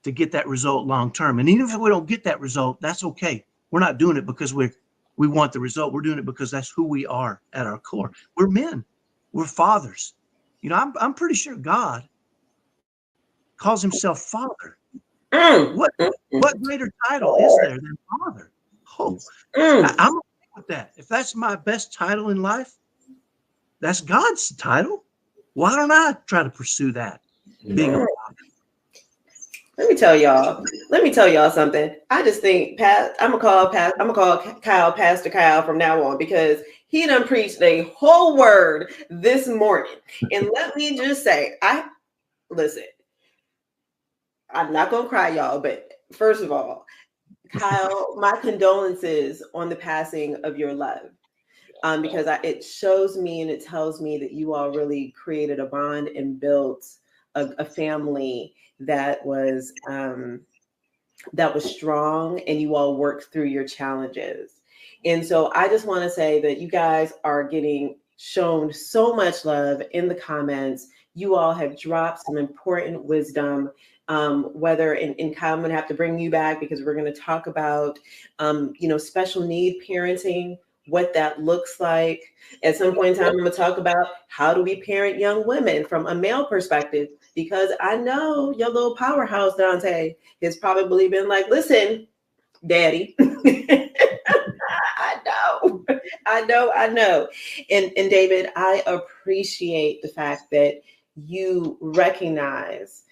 [SPEAKER 5] to get that result long term. And even if we don't get that result, that's okay. We're not doing it because we want the result. We're doing it because that's who we are at our core. We're men. We're fathers. You know, I'm pretty sure God calls himself Father. What greater title is there than Father? Oh, I'm okay with that. If that's my best title in life, that's God's title. Why don't I try to pursue that? Being a father.
[SPEAKER 2] Let me tell y'all something. I just think I'm gonna call Kyle Pastor Kyle from now on, because He done preached a whole word this morning. And let me just say, listen, I'm not going to cry, y'all, but first of all, Kyle, my condolences on the passing of your love. Because it shows me and it tells me that you all really created a bond and built a family that was strong, and you all worked through your challenges. And so I just want to say that you guys are getting shown so much love in the comments. You all have dropped some important wisdom. Whether in Kyle, I'm going to have to bring you back because we're going to talk about, special need parenting, what that looks like. At some point in time, I'm going to talk about how do we parent young women from a male perspective, because I know your little powerhouse, Dante, has probably been like, listen, daddy. I know. And David, I appreciate the fact that you recognize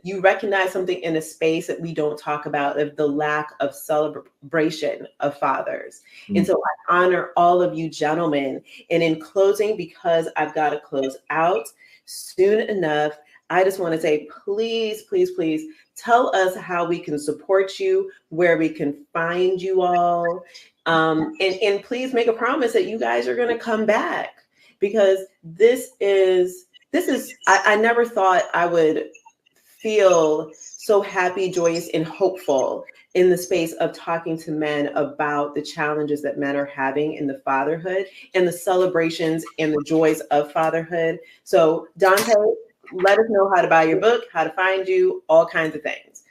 [SPEAKER 2] you recognize something in a space that we don't talk about, of the lack of celebration of fathers. And so I honor all of you gentlemen. And in closing, because I've got to close out soon enough, I just want to say, please, please, please tell us how we can support you, where we can find you all. And please make a promise that you guys are going to come back, because this is, I never thought I would feel so happy, joyous, and hopeful in the space of talking to men about the challenges that men are having in the fatherhood and the celebrations and the joys of fatherhood. So Dante, let us know how to buy your book, how to find you, all kinds of things.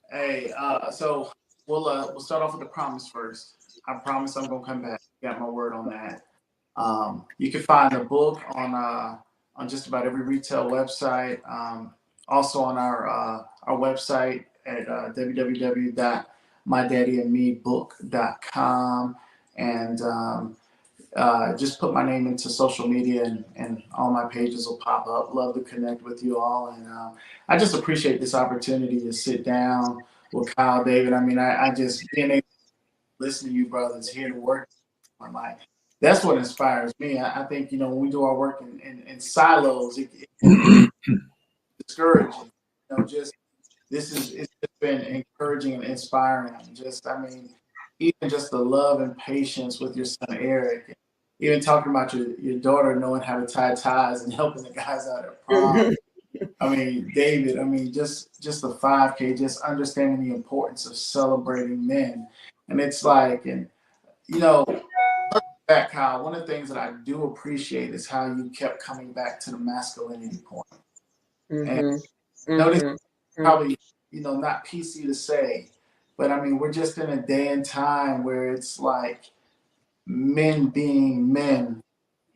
[SPEAKER 7] Hey, so we'll start off with the promise first. I promise I'm gonna come back. Got my word on that. You can find the book on just about every retail website. Also on our website at www.mydaddyandmebook.com, and just put my name into social media, and all my pages will pop up. Love to connect with you all, and I just appreciate this opportunity to sit down with Kyle, David. I mean, I just being able to listen to you brothers, hear the work. I'm like, that's what inspires me. I think, when we do our work in silos, it's discouraging. Just it's just been encouraging and inspiring. Even just the love and patience with your son Eric, even talking about your daughter knowing how to tie ties and helping the guys out at prom. David, just the 5K, just understanding the importance of celebrating men. And it's like, back, Kyle, one of the things that I do appreciate is how you kept coming back to the masculinity point. And notice probably, not PC to say, but we're just in a day and time where it's like men being men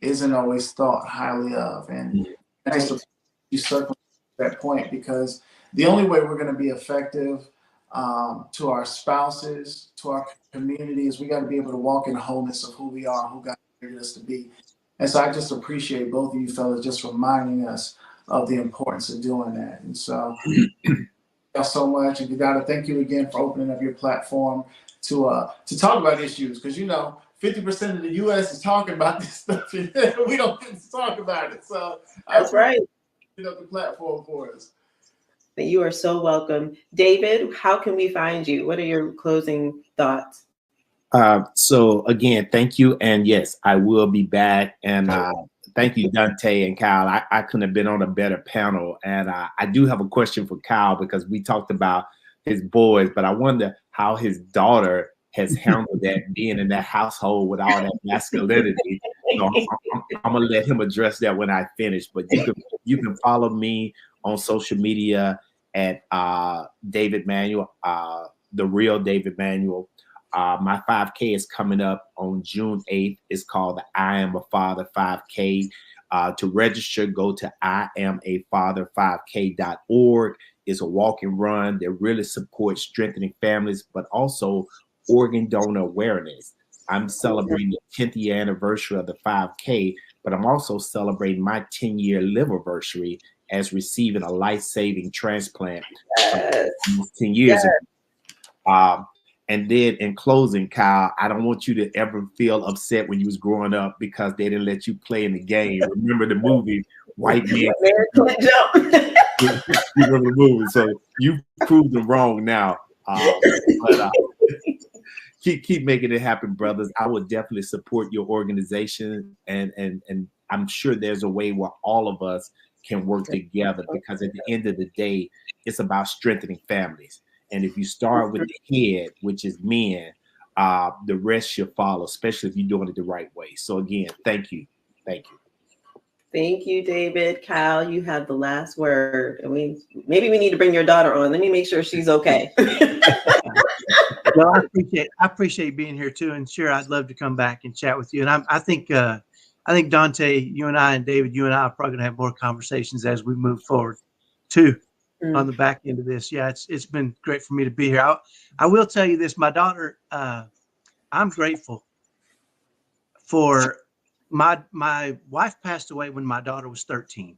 [SPEAKER 7] isn't always thought highly of. And I just appreciate you circling that point, because the only way we're going to be effective to our spouses, to our communities, we got to be able to walk in the wholeness of who we are, who God created us to be. And so I just appreciate both of you fellas just reminding us of the importance of doing that. And so thank you so much. And Vidal, thank you again for opening up your platform to talk about issues, because 50% of the U.S. is talking about this stuff, and we don't get to talk about it. So
[SPEAKER 2] that's right.
[SPEAKER 7] The platform for us.
[SPEAKER 2] You are so welcome. David, how can we find you? What are your closing thoughts?
[SPEAKER 6] So again, thank you. And yes, I will be back. And thank you, Dante and Kyle. I couldn't have been on a better panel. And I do have a question for Kyle, because we talked about his boys, but I wonder how his daughter has handled that, being in that household with all that masculinity. So I'm gonna let him address that when I finish. But you can follow me on social media at David Manuel, the real David Manuel. My 5K is coming up on June 8th. It's called the I Am a Father 5K. To register, go to IamAfather5k.org. It's a walk and run that really supports strengthening families, but also organ donor awareness. I'm celebrating the 10th year anniversary of the 5K, but I'm also celebrating my 10-year liverversary as receiving a life-saving transplant 10 years ago. And then in closing, Kyle, I don't want you to ever feel upset when you was growing up because they didn't let you play in the game. Remember the movie White Man
[SPEAKER 2] Can't Jump.
[SPEAKER 6] You remember the movie, so you proved them wrong now. But keep making it happen, brothers. I would definitely support your organization, and I'm sure there's a way where all of us can work together, because at the end of the day, it's about strengthening families. And if you start with the head, which is men, the rest should follow, especially if you're doing it the right way. So again, thank you. Thank you.
[SPEAKER 2] Thank you, David. Kyle, you have the last word. Maybe we need to bring your daughter on. Let me make sure she's okay.
[SPEAKER 5] Well, I appreciate being here too, and sure, I'd love to come back and chat with you. And I think Dante, you and I, and David, you and I are probably going to have more conversations as we move forward too. On the back end of this. Yeah, it's been great for me to be here. I will tell you this, my daughter, I'm grateful for my wife passed away when my daughter was 13.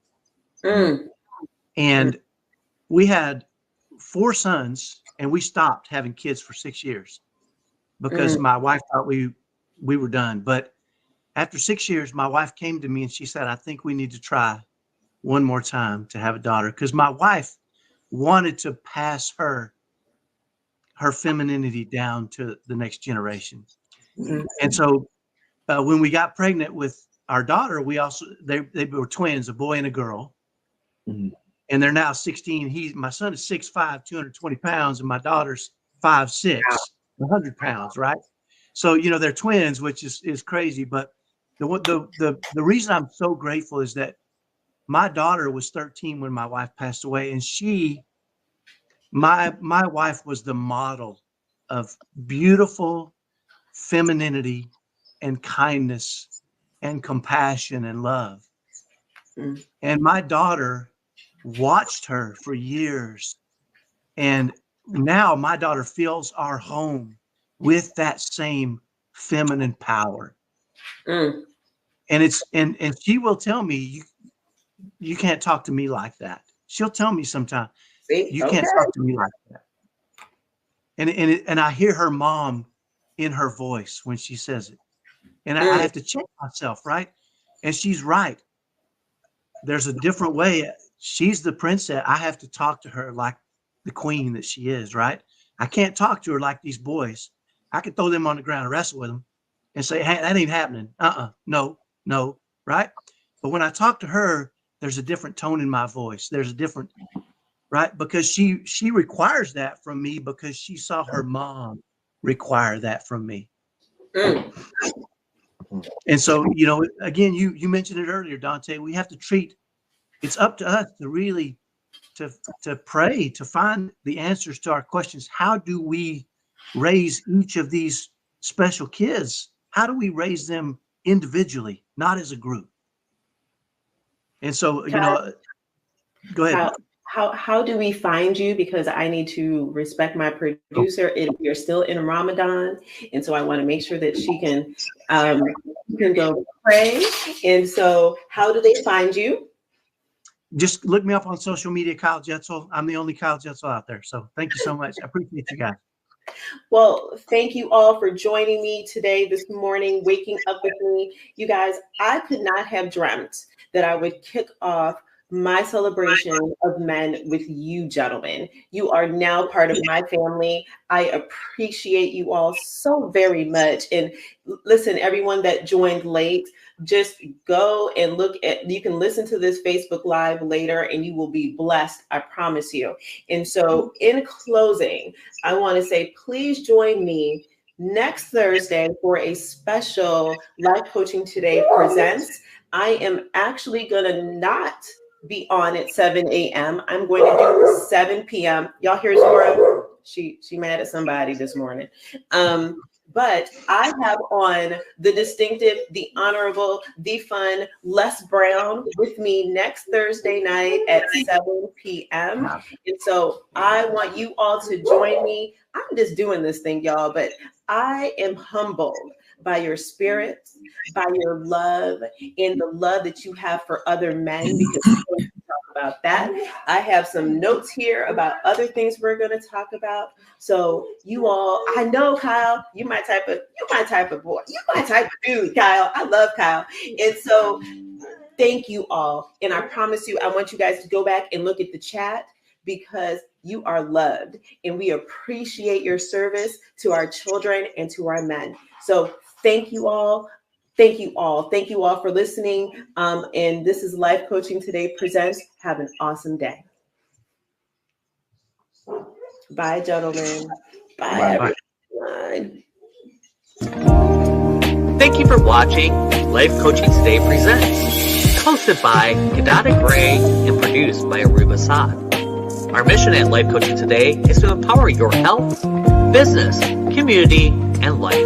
[SPEAKER 5] And we had 4 sons, and we stopped having kids for 6 years because my wife thought we were done. But after 6 years, my wife came to me and she said, I think we need to try one more time to have a daughter, because my wife wanted to pass her femininity down to the next generation. And so when we got pregnant with our daughter, they were twins, a boy and a girl. And they're now 16. My son is 6'5", 220 pounds, and my daughter's 5'6", 100 pounds, right? So, they're twins, which is crazy. But the reason I'm so grateful is that my daughter was 13 when my wife passed away, and my wife was the model of beautiful femininity and kindness and compassion and love. And my daughter watched her for years. And now my daughter fills our home with that same feminine power. And and she will tell me, you can't talk to me like that. She'll tell me sometimes, you can't talk to me like that. And I hear her mom in her voice when she says it. And I have to check myself, right? And she's right. There's a different way. She's the princess. I have to talk to her like the queen that she is, right? I can't talk to her like these boys. I can throw them on the ground and wrestle with them and say, hey, that ain't happening. No, right? But when I talk to her, there's a different tone in my voice. There's a different, right? Because she requires that from me because she saw her mom require that from me. And so, again, you mentioned it earlier, Dante, we have to it's up to us to really, to pray, to find the answers to our questions. How do we raise each of these special kids? How do we raise them individually, not as a group? And so, go ahead.
[SPEAKER 2] How do we find you? Because I need to respect my producer. You're still in Ramadan, and so I want to make sure that she can go pray. And so, how do they find you?
[SPEAKER 5] Just look me up on social media, Kyle Jetzel. I'm the only Kyle Jetzel out there. So thank you so much. I appreciate you guys.
[SPEAKER 2] Well, thank you all for joining me today, this morning, waking up with me. You guys, I could not have dreamt that I would kick off my celebration of men with you, gentlemen. You are now part of my family. I appreciate you all so very much. And listen, everyone that joined late, just go and you can listen to this Facebook Live later and you will be blessed, I promise you. And so in closing, I want to say, please join me next Thursday for a special Life Coaching Today Presents. I am actually going to not be on at 7 a.m. I'm going to do 7 p.m. Y'all hear Zora? She mad at somebody this morning. But I have on the distinctive, the honorable, the fun Les Brown with me next Thursday night at 7 p.m. And so I want you all to join me. I'm just doing this thing, y'all, but I am humbled by your spirit, by your love, and the love that you have for other men, because we talk about that. I have some notes here about other things we're going to talk about. So you all, I know, Kyle, you my type of boy. You my type of dude, Kyle. I love Kyle. And so thank you all. And I promise you, I want you guys to go back and look at the chat, because you are loved and we appreciate your service to our children and to our men. So thank you all. Thank you all. Thank you all for listening. And this is Life Coaching Today Presents. Have an awesome day. Bye, gentlemen. Bye, everyone.
[SPEAKER 3] Thank you for watching Life Coaching Today Presents, hosted by Kadada Gray and produced by Aruba Saad. Our mission at Life Coaching Today is to empower your health, business, community, and life.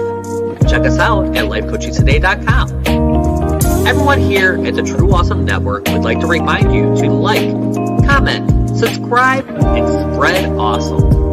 [SPEAKER 3] Check us out at lifecoachingtoday.com. Everyone here at the True Awesome Network would like to remind you to like, comment, subscribe, and spread awesome.